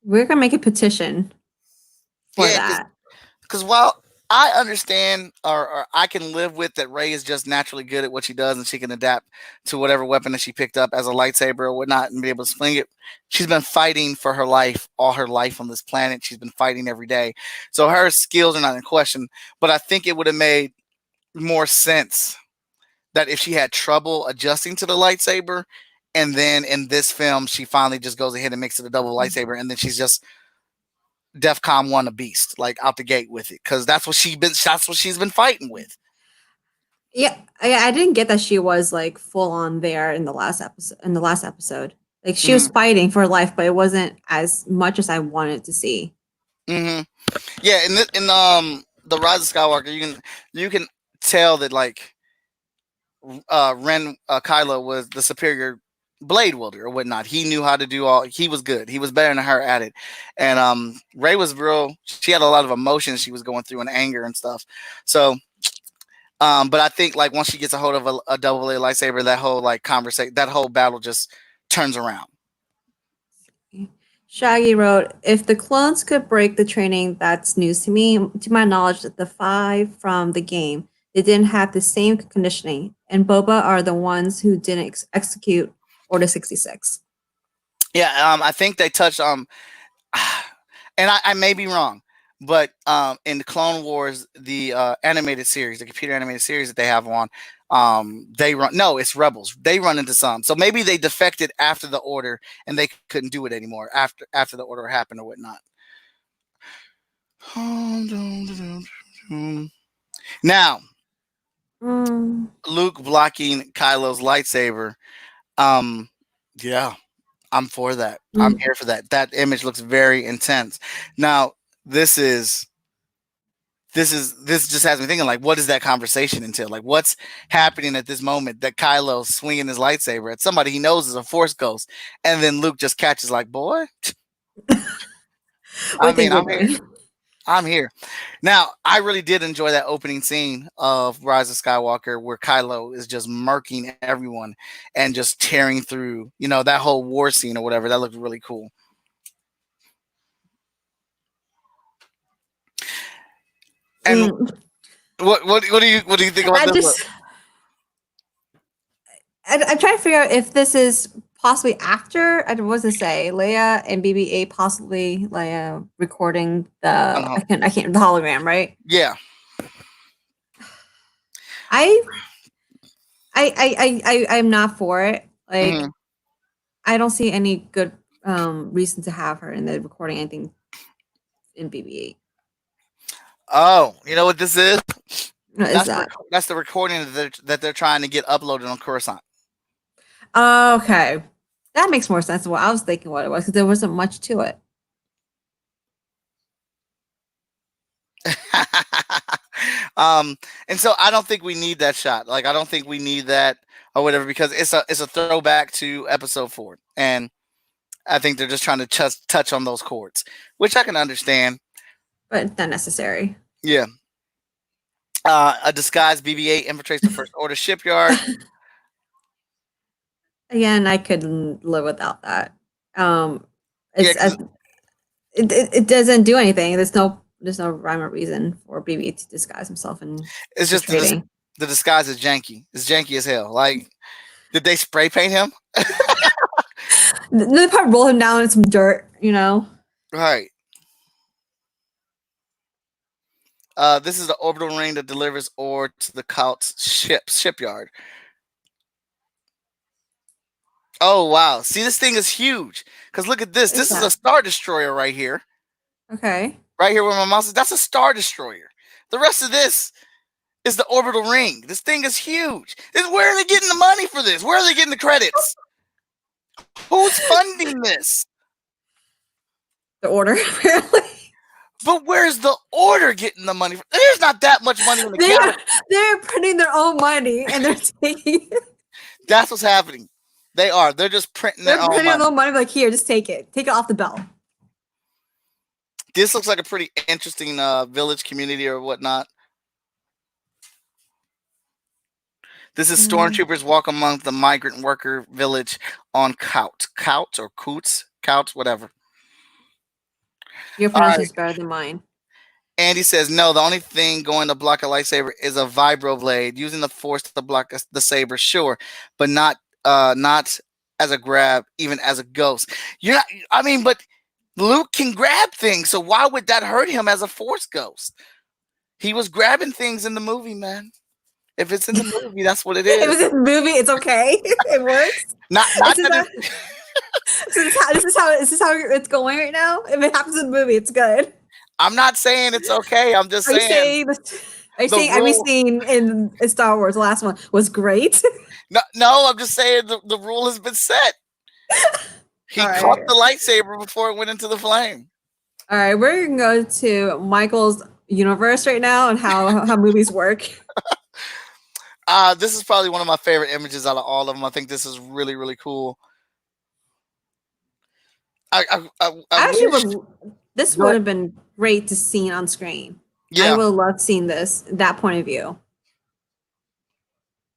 We're gonna make a petition for that. Because while I understand or I can live with that Rey is just naturally good at what she does and she can adapt to whatever weapon that she picked up as a lightsaber or whatnot and be able to swing it. She's been fighting for her life, all her life on this planet. She's been fighting every day. So her skills are not in question. But I think it would have made more sense that if she had trouble adjusting to the lightsaber, and then in this film she finally just goes ahead and makes it a double lightsaber, and then she's just DEFCON 1 a beast, like out the gate with it, because that's what she's been fighting with. Yeah, I didn't get that she was like full on there in the last episode. Like she was fighting for life, but it wasn't as much as I wanted to see. Yeah, in the Rise of Skywalker, you can tell that like Kylo was the superior blade wielder or whatnot. He knew how to do all. He was good. He was better than her at it. And Rey was real. She had a lot of emotions she was going through and anger and stuff. So, but I think like once she gets a hold of a double-bladed lightsaber, that whole like conversation, that whole battle just turns around. Shaggy wrote, if the clones could break the training, that's news to me. To my knowledge, the 5 from the game, they didn't have the same conditioning, and Boba are the ones who didn't execute Order 66. Yeah, I think they touched on, and I may be wrong, but in the Clone Wars, the animated series, the computer animated series that they have on, they run. No, it's Rebels. They run into some, so maybe they defected after the Order and they couldn't do it anymore after the Order happened or whatnot. Now, Luke blocking Kylo's lightsaber. Yeah, I'm for that. I'm here for that. That image looks very intense. Now, this just has me thinking, like, what does that conversation entail? Like, what's happening at this moment that Kylo's swinging his lightsaber at somebody he knows is a Force ghost, and then Luke just catches like, boy. I mean, I'm here. Now, I really did enjoy that opening scene of Rise of Skywalker where Kylo is just murking everyone and just tearing through, that whole war scene or whatever. That looked really cool. And what do you think about this? I'm trying to figure out if this is possibly after, I wasn't say Leia and BB-8 possibly Leia recording the the hologram, right? Yeah. I'm not for it. Like I don't see any good reason to have her in the recording anything in BB-8. Oh, you know what this is? That's the recording that they're trying to get uploaded on Coruscant. Okay. That makes more sense than what I was thinking what it was, because there wasn't much to it. And so I don't think we need that shot. Like, I don't think we need that or whatever, because it's a throwback to episode 4. And I think they're just trying to touch on those chords, which I can understand. But not necessary. Yeah. A disguised BB-8 infiltrates the First Order shipyard. Again, I could live without that. It doesn't do anything. There's no rhyme or reason for BB to disguise himself, and it's just the disguise is janky. It's janky as hell. Like, did they spray paint him? They probably roll him down in some dirt, Right. This is the orbital ring that delivers ore to the Cult's shipyard. Oh, wow. See, this thing is huge. Because look at this. This is a Star Destroyer right here. Okay. Right here where my mouse is. That's a Star Destroyer. The rest of this is the orbital ring. This thing is huge. Where are they getting the money for this? Where are they getting the credits? Who's funding this? The Order, apparently. But where's the Order getting the money? There's not that much money in the galaxy. They're printing their own money, and they're taking it. That's what's happening. They are. They're just printing their own money. Like, here, just take it. Take it off the belt. This looks like a pretty interesting village community or whatnot. This is stormtroopers walk among the migrant worker village on Kout or Coots, whatever. Your pronunciation is better than mine. Andy says, no, the only thing going to block a lightsaber is a vibro blade. Using the force to block the saber, sure, but not as a grab, even as a ghost. You're not, I mean, but Luke can grab things, so why would that hurt him as a force ghost? He was grabbing things in the movie, man. If it's in the movie, that's what it is. If it's in the movie, it's okay. It works. Not that this is how it's going right now. If it happens in the movie, it's good. I'm not saying it's okay. I'm just saying. Are you saying every scene in Star Wars, the last one, was great? No, I'm just saying the rule has been set. He caught the lightsaber before it went into the flame. All right, we're going to go to Michael's universe right now and how movies work. This is probably one of my favorite images out of all of them. I think this is really, really cool. This would have been great to see on screen. Yeah. I would love seeing that point of view.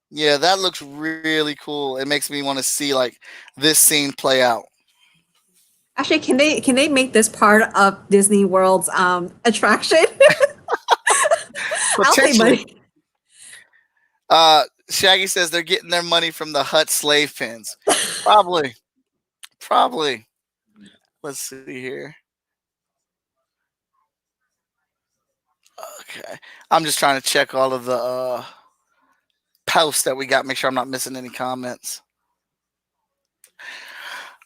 Yeah, that looks really cool. It makes me want to see like this scene play out. Actually, can they make this part of Disney World's attraction? I'll pay money. Shaggy says they're getting their money from the Hutt slave pins. Probably. Let's see here. Okay. I'm just trying to check all of the posts that we got. Make sure I'm not missing any comments.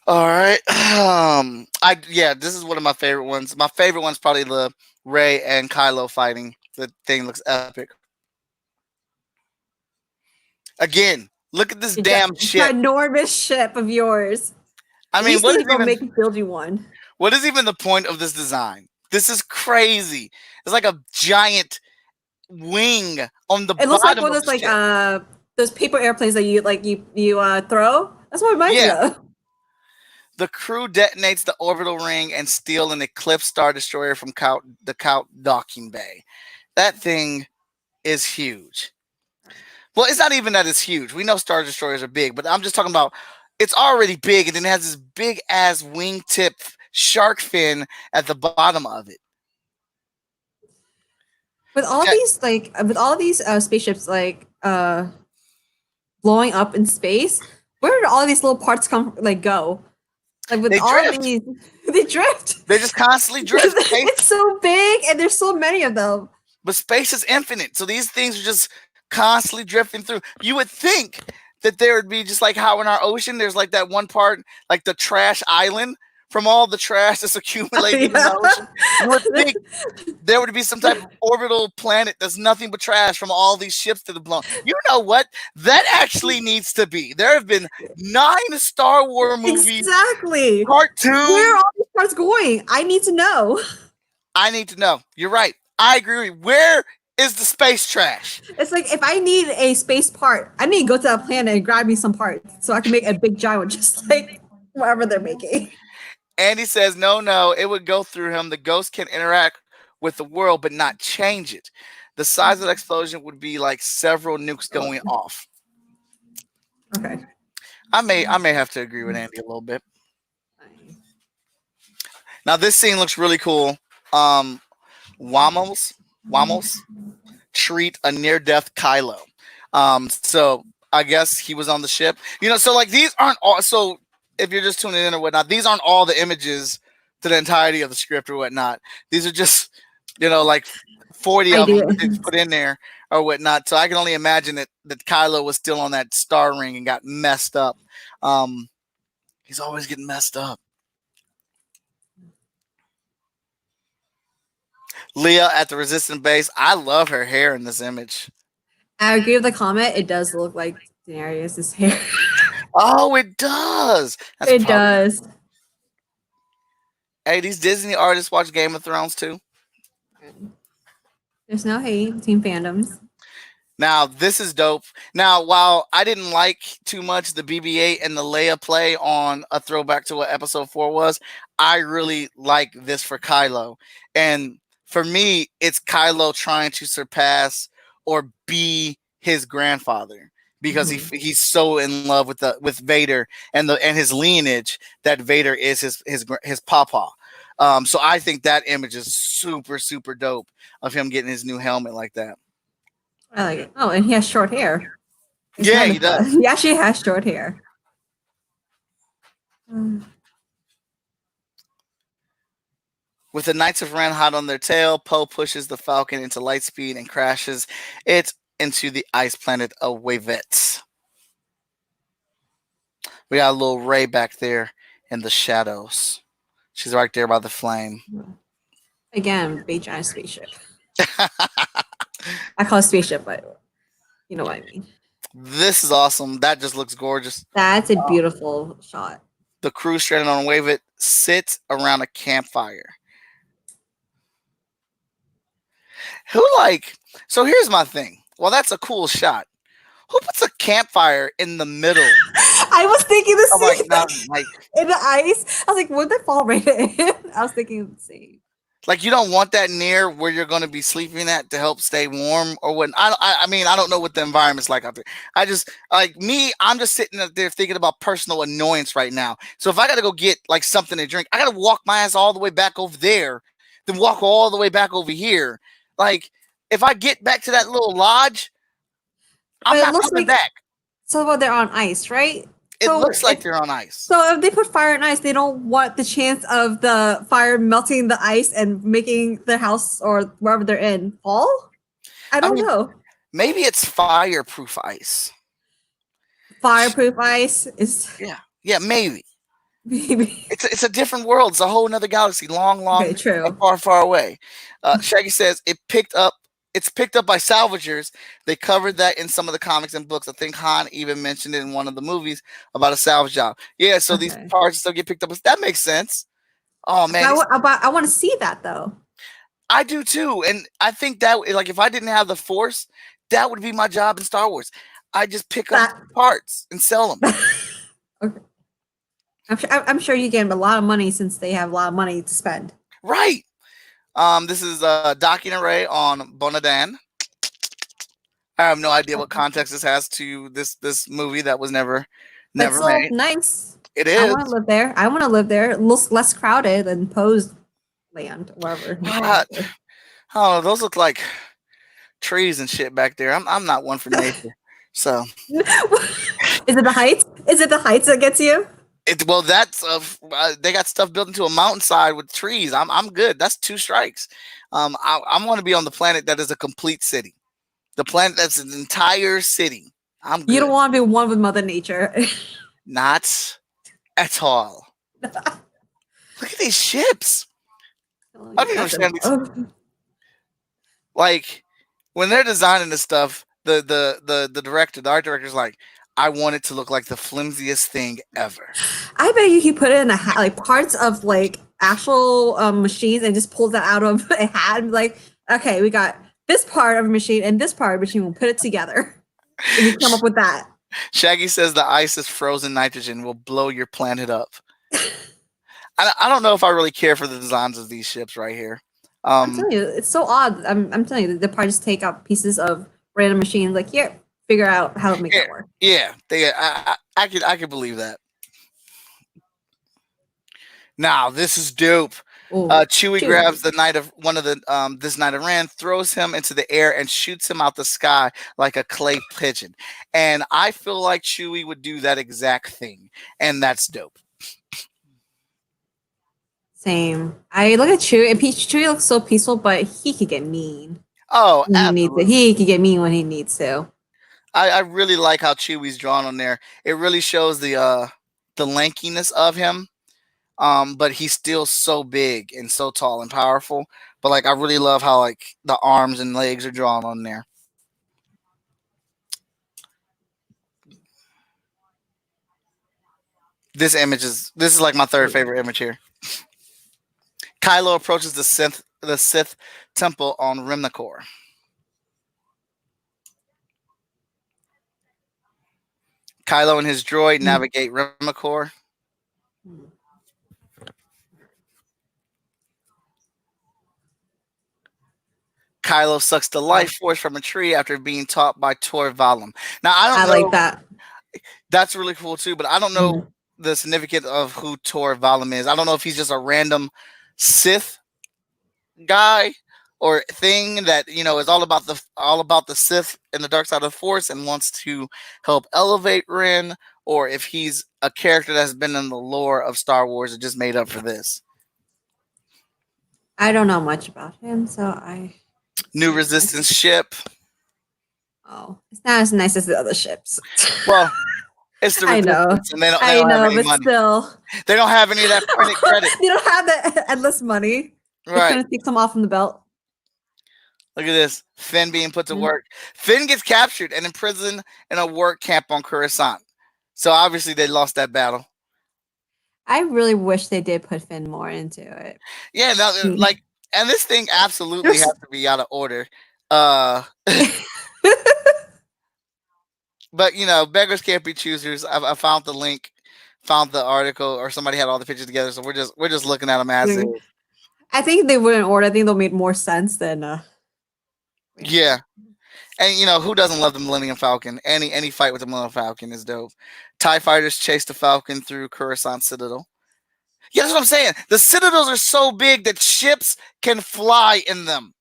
All right. This is one of my favorite ones. My favorite one's probably the Rey and Kylo fighting. The thing looks epic. Again, look at this damn ship. Enormous ship of yours. I mean, build you one. What is even the point of this design? This is crazy. It's like a giant wing on the bottom. It looks like one of those those paper airplanes that you throw. That's what it reminds me of. The crew detonates the orbital ring and steal an Eclipse Star Destroyer from the Kout docking bay. That thing is huge. Well, it's not even that it's huge. We know Star Destroyers are big, but I'm just talking about it's already big, and then it has this big-ass wingtip shark fin at the bottom of it. With all these spaceships blowing up in space, where did all these little parts go? Like with they drift. They just constantly drift. It's so big, and there's so many of them. But space is infinite, so these things are just constantly drifting through. You would think that there would be just like how in our ocean, there's like that one part, like the trash island from all the trash that's accumulated in the ocean. You would think there would be some type of orbital planet that's nothing but trash from all these ships that have blown. You know what? That actually needs to be. There have been 9 Star Wars movies. Exactly. Cartoons. Where are all these parts going? I need to know. You're right. I agree. Where is the space trash? It's like if I need a space part, I need to go to that planet and grab me some parts so I can make a big giant one, just like whatever they're making. Andy says, no, it would go through him. The ghost can interact with the world, but not change it. The size of the explosion would be like several nukes going off. Okay. I may have to agree with Andy a little bit. Now this scene looks really cool. Wamos treat a near-death Kylo. So I guess he was on the ship. So like these aren't all. So if you're just tuning in or whatnot, these aren't all the images to the entirety of the script or whatnot. These are just like 40 of them that put in there or whatnot. So I can only imagine that Kylo was still on that star ring and got messed up. He's always getting messed up. Leah at the Resistance base. I love her hair in this image. I agree with the comment. It does look like Daenerys' hair. Oh, it does. It does. Hey, these Disney artists watch Game of Thrones too. There's no hate between fandoms. Now this is dope. Now, while I didn't like too much the BB-8 and the Leia play on a throwback to what Episode 4 was, I really like this for Kylo. And for me, it's Kylo trying to surpass or be his grandfather because he's so in love with Vader and his lineage that Vader is his papa. So I think that image is super super dope of him getting his new helmet like that. I like it. Oh, and he has short hair. Yeah, he does. He actually has short hair. With the Knights of Ren hot on their tail, Poe pushes the Falcon into light speed and crashes it into the ice planet of Wavets. We got a little Rey back there in the shadows. She's right there by the flame. Again, big giant spaceship. I call it spaceship, but you know what I mean. This is awesome. That just looks gorgeous. That's a beautiful shot. The crew stranded on Wavet sits around a campfire. So here's my thing. Well, that's a cool shot. Who puts a campfire in the middle? I was thinking the same like in the ice. I was like, would that fall right in? I was thinking the same. Like you don't want that near where you're going to be sleeping at to help stay warm or what. I mean, I don't know what the environment's like out there. I'm just sitting up there thinking about personal annoyance right now. So if I got to go get like something to drink, I got to walk my ass all the way back over there, then walk all the way back over here. Like if I get back to that little lodge, I'm not coming back. So they're on ice, right? It looks like they're on ice. So if they put fire on ice, they don't want the chance of the fire melting the ice and making the house or wherever they're in fall? I don't know. Maybe it's fireproof ice. Fireproof ice is yeah, maybe. Maybe it's a different world. It's a whole nother galaxy, long, and far away. Shaggy says it's picked up by salvagers. They covered that in some of the comics and books. I think Han even mentioned it in one of the movies about a salvage job. Yeah, so these parts still get picked up. That makes sense. Oh man, I want to see that though. I do too, and I think that like if I didn't have the Force, that would be my job in Star Wars. I just pick up parts and sell them. Okay. I'm sure you get a lot of money since they have a lot of money to spend. Right. This is docking array on Bonadan. I have no idea what context this has to this movie that was never made. Nice. It is. I want to live there. I want to live there. It looks less crowded than Poe's land, wherever. Oh, those look like trees and shit back there. I'm not one for nature. So is it the heights? Is it the heights that gets you? That's they got stuff built into a mountainside with trees. I'm good. That's 2 strikes. I want to be on the planet that is a complete city. The planet that's an entire city. I'm good. You don't want to be one with Mother Nature. Not at all. Look at these ships. I don't understand these. Like when they're designing this stuff, the director, the art director's like, I want it to look like the flimsiest thing ever. I bet you he put it in a hat, like parts of like actual machines and just pulled that out of a hat and be like, okay, we got this part of a machine and this part of a machine. We'll put it together. And you come up with that. Shaggy says the ice is frozen nitrogen will blow your planet up. I don't know if I really care for the designs of these ships right here. I'm telling you, it's so odd. I'm telling you, the parts take out pieces of random machines. Like, here, figure out how to make it work. Yeah, I could believe that. Now this is dope. Chewie grabs the Knight of this Knight of Ren, throws him into the air, and shoots him out the sky like a clay pigeon. And I feel like Chewie would do that exact thing, and that's dope. Same. I look at Chewie, and Chewie looks so peaceful, but he could get mean. Oh, he can get mean when he needs to. I really like how Chewie's drawn on there. It really shows the lankiness of him. But he's still so big and so tall and powerful. But like I really love how like the arms and legs are drawn on there. This is like my 3rd favorite image here. Kylo approaches the Sith temple on Remnacor. Kylo and his droid navigate Remicor. Kylo sucks the life force from a tree after being taught by Tor Valum. Now, I don't know. like that. That's really cool too, but I don't know the significance of who Tor Valum is. I don't know if he's just a random Sith guy or thing that is all about the Sith and the dark side of the Force and wants to help elevate Ren, or if he's a character that's been in the lore of Star Wars and just made up for this. I don't know much about him, so I. New Resistance ship. Oh, it's not as nice as the other ships. Well, it's the Resistance, and they don't have any money. Still, they don't have any of that printed credit. They don't have that endless money. Right. They're trying to take some off from the belt. Look at this. Finn being put to work. Finn gets captured and imprisoned in a work camp on Coruscant. So obviously they lost that battle. I really wish they did put Finn more into it. Yeah, and this thing absolutely has to be out of order. But beggars can't be choosers. I found the link, found the article, or somebody had all the pictures together. So we're just looking at them as is. I think they were in order. I think they'll make more sense than. Yeah, and who doesn't love the Millennium Falcon? Any fight with the Millennium Falcon is dope. TIE fighters chase the Falcon through Coruscant Citadel. Yeah, that's what I'm saying. The citadels are so big that ships can fly in them.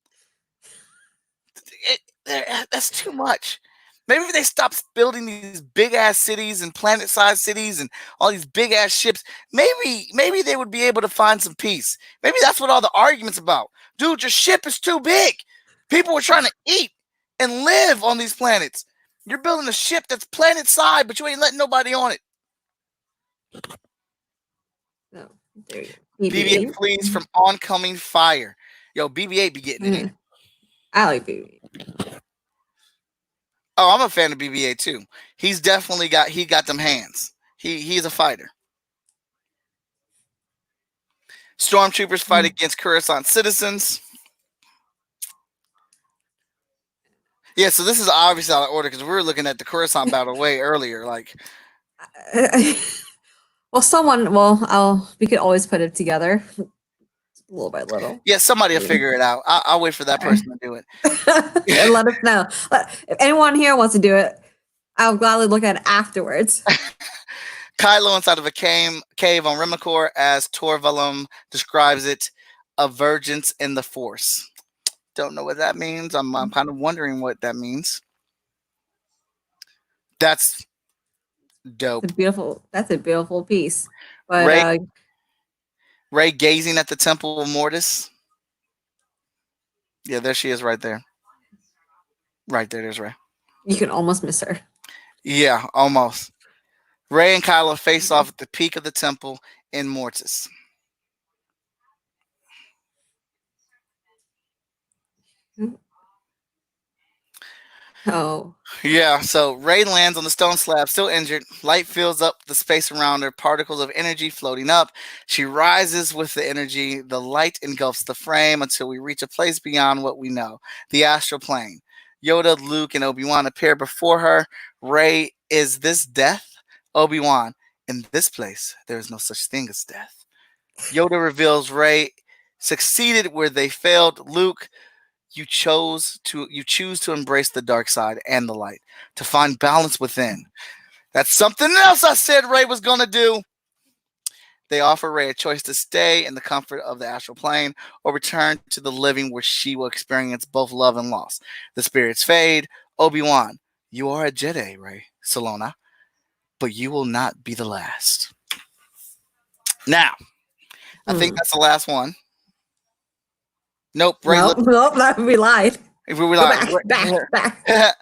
That's too much. Maybe if they stop building these big ass cities and planet sized cities and all these big ass ships, maybe they would be able to find some peace. Maybe that's what all the arguments about. Dude, your ship is too big. People are trying to eat and live on these planets. You're building a ship that's planet side, but you ain't letting nobody on it. No, there you go. BB-8 flees from oncoming fire. Yo, BB-8 be getting it. I like BB-8. Oh, I'm a fan of BB-8 too. He's definitely got them hands. He's a fighter. Stormtroopers fight against Coruscant citizens. Yeah, so this is obviously out of order because we were looking at the Coruscant battle way earlier. Like, we could always put it together, little by little. Yeah, somebody will figure it out. I'll wait for that person to do it. And let us know. If anyone here wants to do it, I'll gladly look at it afterwards. Kylo inside of a cave on Remicor, as Tor Valum describes it, a virgins in the Force. Don't know what that means. I'm kind of wondering what that means. That's dope. That's a beautiful piece. But Rey gazing at the temple of Mortis. Yeah, there she is right there. Right there, there's Rey. You can almost miss her. Yeah, almost. Rey and Kylo face off at the peak of the temple in Mortis. Oh. Yeah, so Rey lands on the stone slab, still injured. Light fills up the space around her, particles of energy floating up. She rises with the energy. The light engulfs the frame until we reach a place beyond what we know, the astral plane. Yoda, Luke, and Obi-Wan appear before her. Rey, is this death? Obi-Wan, in this place, there is no such thing as death. Yoda reveals Rey succeeded where they failed. Luke, you choose to embrace the dark side and the light, to find balance within. That's something else I said Rey was going to do. They offer Rey a choice to stay in the comfort of the astral plane or return to the living where she will experience both love and loss. The spirits fade. Obi-Wan, you are a Jedi, Rey Solana, but you will not be the last. Now, I think that's the last one. Nope. Rey nope, that would be lied. If we lied. Back.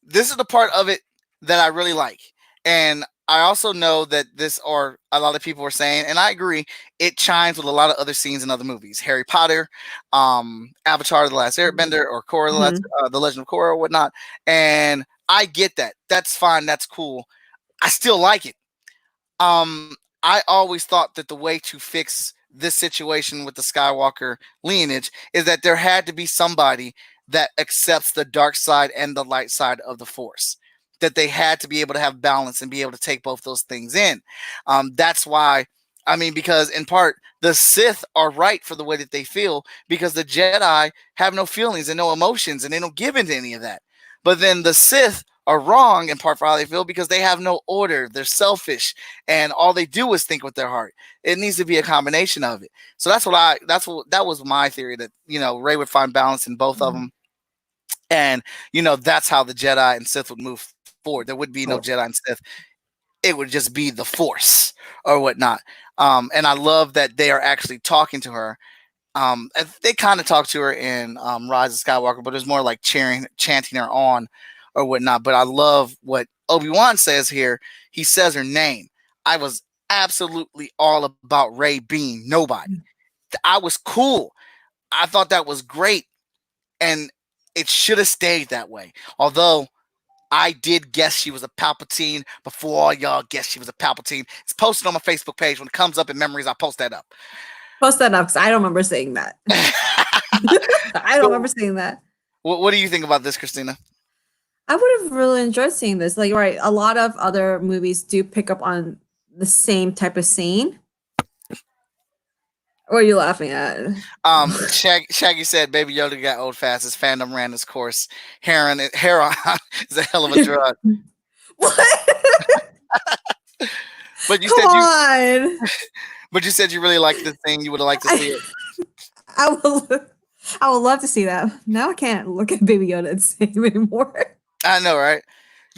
This is the part of it that I really like. And I also know that a lot of people are saying, and I agree, it chimes with a lot of other scenes in other movies. Harry Potter, Avatar, The Last Airbender, or Korra, The Legend of Korra, or whatnot. And I get that. That's fine. That's cool. I still like it. I always thought that the way to fix this situation with the Skywalker lineage is that there had to be somebody that accepts the dark side and the light side of the Force. that they had to be able to have balance and be able to take both those things in. That's why, I mean, because in part, the Sith are right for the way that they feel because the Jedi have no feelings and no emotions and they don't give into any of that. But then the Sith are wrong in part for how they feel because they have no order. They're selfish and all they do is think with their heart. It needs to be a combination of it. So that was my theory that, Rey would find balance in both of them. And, that's how the Jedi and Sith would move forward. There would be no Jedi and Sith. It would just be the Force or whatnot. And I love that they are actually talking to her. They kind of talk to her in Rise of Skywalker, but it's more like chanting her on or whatnot. But I love what Obi-Wan says here. He says her name. I was absolutely all about Rey being nobody. I was cool. I thought that was great. And it should have stayed that way. Although I did guess she was a Palpatine before all y'all guessed she was a Palpatine. It's posted on my Facebook page. When it comes up in memories, I post that up. Post that up because I don't remember saying that. I don't remember saying that. What do you think about this, Christina? I would have really enjoyed seeing this. Like, right, a lot of other movies do pick up on the same type of scene. What are you laughing at? Shaggy said Baby Yoda got old fast. His fandom ran his course. Heroin is a hell of a drug. What? But you Come on. But you said you really liked the thing. You would have liked to see it. I would love to see that. Now I can't look at Baby Yoda and say anymore. I know, right?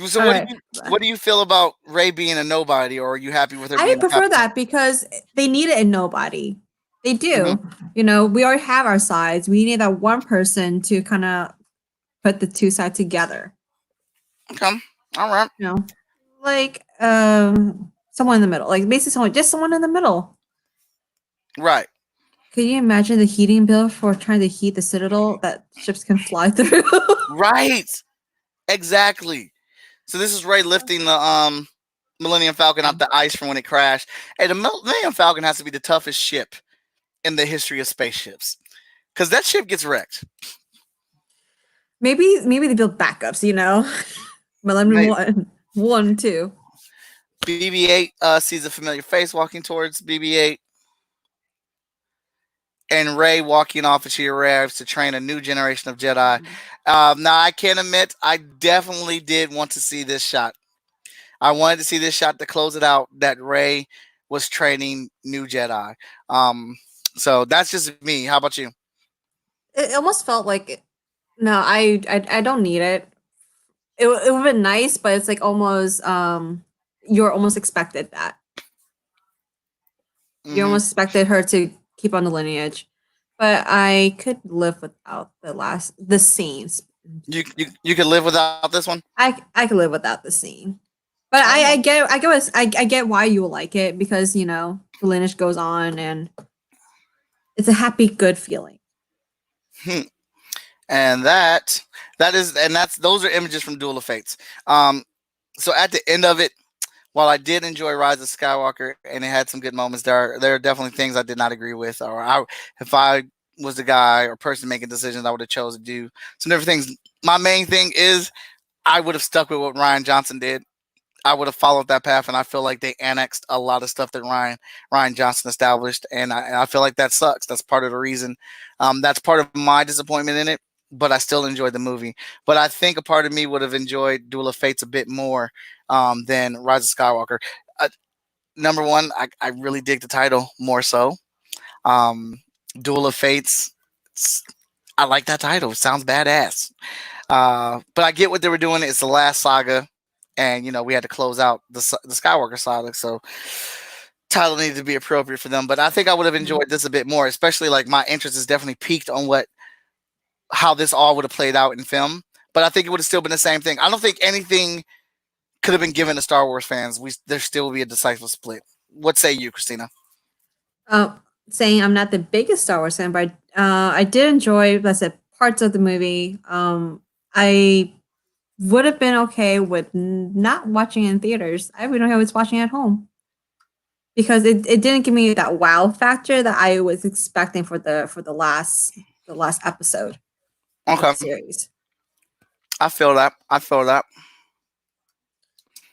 So what do you feel about Rey being a nobody, or are you happy with her? I prefer that because they needed a nobody. They do. Mm-hmm. We already have our sides. We need that one person to kind of put the two sides together. Okay. All right. Like someone in the middle. Like basically someone in the middle. Right. Can you imagine the heating bill for trying to heat the Citadel that ships can fly through? Right. Exactly. So this is Rey lifting the Millennium Falcon out the ice from when it crashed. Hey, the Millennium Falcon has to be the toughest ship in the history of spaceships, because that ship gets wrecked. Maybe they build backups, Millennium 1, 2. BB-8 sees a familiar face walking towards BB-8, and Rey walking off as she arrives to train a new generation of Jedi. Now, I can admit, I definitely did want to see this shot. I wanted to see this shot to close it out, that Rey was training new Jedi. So that's just me. How about you? It almost felt like, no, I don't need it. It would have been nice, but it's like almost, you're almost expected that. You almost expected her to keep on the lineage. But I could live without the scenes. You could live without this one? I could live without the scene. But I get why you will like it, because the lineage goes on and it's a happy, good feeling. And those are images from Duel of Fates. So at the end of it, while I did enjoy Rise of Skywalker and it had some good moments, there are definitely things I did not agree with, or if I was the guy or person making decisions, I would have chose to do some different things. My main thing is I would have stuck with what Rian Johnson did. I would have followed that path, and I feel like they annexed a lot of stuff that Rian Johnson established, and I feel like that sucks. That's part of the reason. That's part of my disappointment in it, but I still enjoyed the movie. But I think a part of me would have enjoyed Duel of Fates a bit more than Rise of Skywalker. Number one, I really dig the title more so. Duel of Fates, I like that title. It sounds badass. But I get what they were doing. It's the last saga. And, we had to close out the Skywalker saga. So title needed to be appropriate for them. But I think I would have enjoyed this a bit more, especially like my interest is definitely peaked on how this all would have played out in film. But I think it would have still been the same thing. I don't think anything could have been given to Star Wars fans. There still will be a decisive split. What say you, Christina? Saying I'm not the biggest Star Wars fan, but I did enjoy, like I said, parts of the movie. I would have been okay with not watching in theaters. I would have was watching at home, because it didn't give me that wow factor that I was expecting for the last episode. Okay. Of the series. I feel that.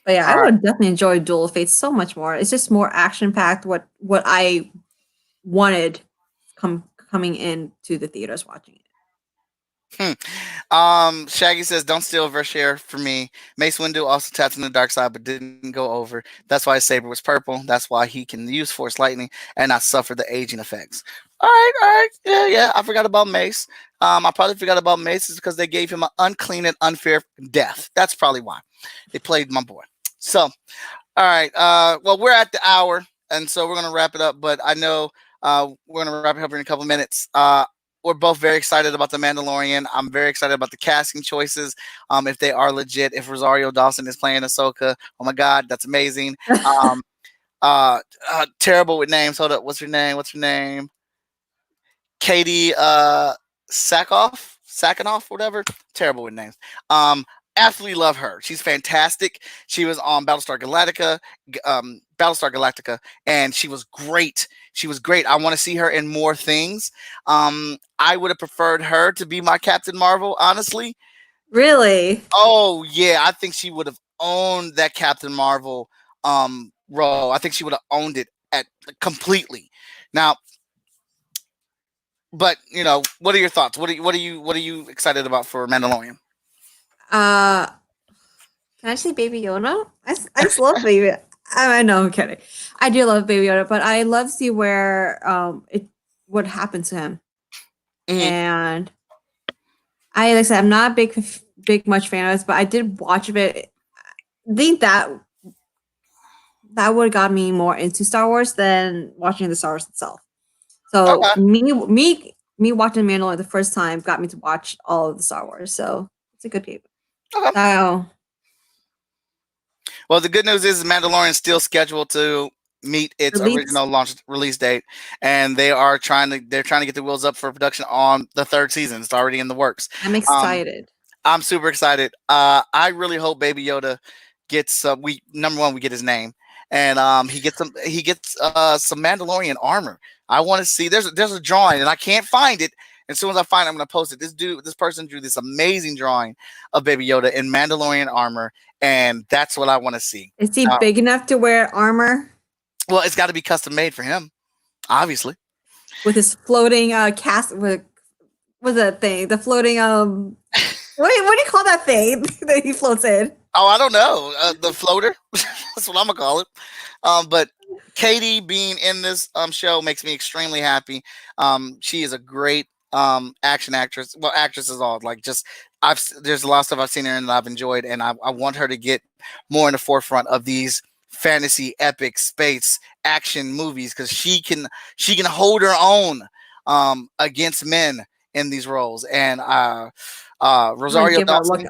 But yeah, I would definitely enjoy Duel of Fates so much more. It's just more action packed. What I wanted coming into the theaters watching it. Shaggy says, "Don't steal Vershare for me. Mace Windu also tapped in the dark side, but didn't go over. That's why his saber was purple. That's why he can use Force Lightning and not suffer the aging effects." All right, yeah. I forgot about Mace. I probably forgot about Mace is because they gave him an unclean and unfair death. That's probably why they played my boy. So, all right. Well, we're at the hour, and so we're gonna wrap it up. But I know we're gonna wrap it up in a couple minutes. We're both very excited about The Mandalorian. I'm very excited about the casting choices. If they are legit, if Rosario Dawson is playing Ahsoka, oh my God, that's amazing. Terrible with names. Hold up, what's her name? Katie Sackanoff, whatever. Terrible with names. Absolutely love her. She's fantastic. She was on Battlestar Galactica, and she was great. I want to see her in more things. I would have preferred her to be my Captain Marvel, honestly. Really? Oh yeah, I think she would have owned that Captain Marvel role. I think she would have owned it completely. Now, but what are your thoughts? What are you excited about for Mandalorian? Can I say Baby Yoda? I just love Baby. I know, I'm kidding. I do love Baby Yoda, but I love to see where what happened to him. Mm-hmm. And like I said, I'm not a big much fan of this, but I did watch it. I think that would have got me more into Star Wars than watching the Star Wars itself. So me watching Mandalorian the first time got me to watch all of the Star Wars. So it's a good game. Okay. Well, the good news is Mandalorian is still scheduled to meet its original release date, and they're trying to get the wheels up for production on the third season. It's already in the works. I'm excited. I'm super excited. I really hope Baby Yoda gets number one, we get his name, and he gets some Mandalorian armor. I want to see. There's a drawing, and I can't find it. As soon as I find it, I'm going to post it. This person drew this amazing drawing of Baby Yoda in Mandalorian armor, and that's what I want to see. Is he big enough to wear armor? Well, it's got to be custom made for him, obviously. With his floating cast, what's that thing? The floating what do you call that thing that he floats in? Oh, I don't know. The floater. That's what I'm gonna call it. But Katie being in this show makes me extremely happy. She is a great action actress. Well, actresses all there's a lot of stuff I've seen her in that I've enjoyed, and I want her to get more in the forefront of these fantasy epic space action movies because she can hold her own against men in these roles. And Rosario Dawson.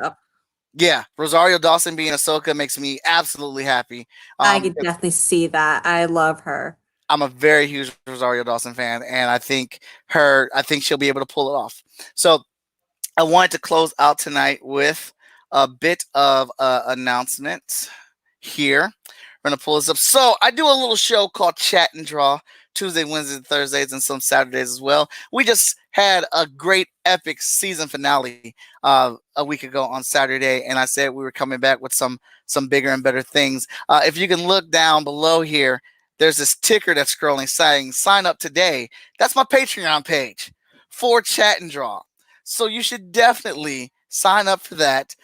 Yeah, Rosario Dawson being Ahsoka makes me absolutely happy. I can definitely see that. I love her. I'm a very huge Rosario Dawson fan, and I think she'll be able to pull it off. So I wanted to close out tonight with a bit of announcements here. We're going to pull this up. So I do a little show called Chat and Draw, Tuesday, Wednesdays, Thursdays, and some Saturdays as well. We just had a great epic season finale a week ago on Saturday, and I said we were coming back with some bigger and better things. If you can look down below here, there's this ticker that's scrolling saying sign up today. That's my Patreon page for Chat and Draw. So you should definitely sign up for that.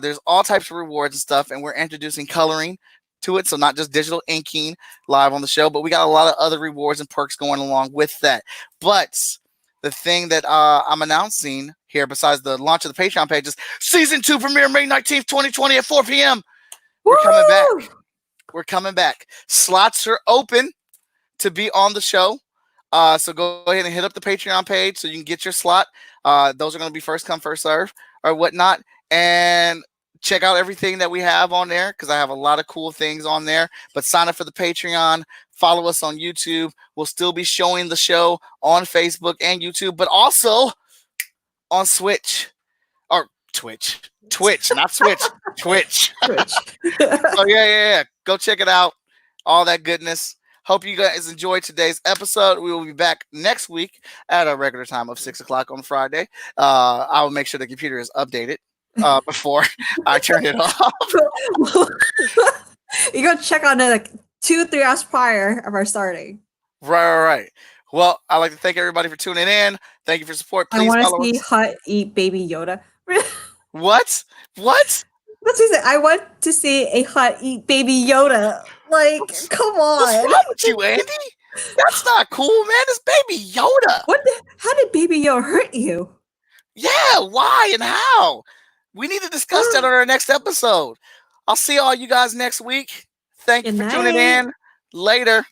There's all types of rewards and stuff, and we're introducing coloring to it. So not just digital inking live on the show, but we got a lot of other rewards and perks going along with that. But the thing that I'm announcing here, besides the launch of the Patreon page, is Season 2 premiere May 19th, 2020 at 4 p.m. We're coming back. We're coming back. Slots are open to be on the show. So go ahead and hit up the Patreon page so you can get your slot. Those are going to be first come, first serve or whatnot. And check out everything that we have on there because I have a lot of cool things on there. But sign up for the Patreon. Follow us on YouTube. We'll still be showing the show on Facebook and YouTube, but also on Switch or Twitch, not Switch, Twitch. So yeah. Go check it out. All that goodness. Hope you guys enjoyed today's episode. We will be back next week at our regular time of 6 o'clock on Friday. I will make sure the computer is updated before I turned it off. You go check on it like 2-3 hours prior of our starting. Right. Well, I'd like to thank everybody for tuning in. Thank you for support. Please I want follow to see us. Hut eat Baby Yoda. What? Let's see. I want to see a Hut eat Baby Yoda. Like, come on. What's wrong with you, Andy? That's not cool, man. It's Baby Yoda. How did Baby Yoda hurt you? Yeah, why and how? We need to discuss that on our next episode. I'll see all you guys next week. Thank you for tuning in. Later.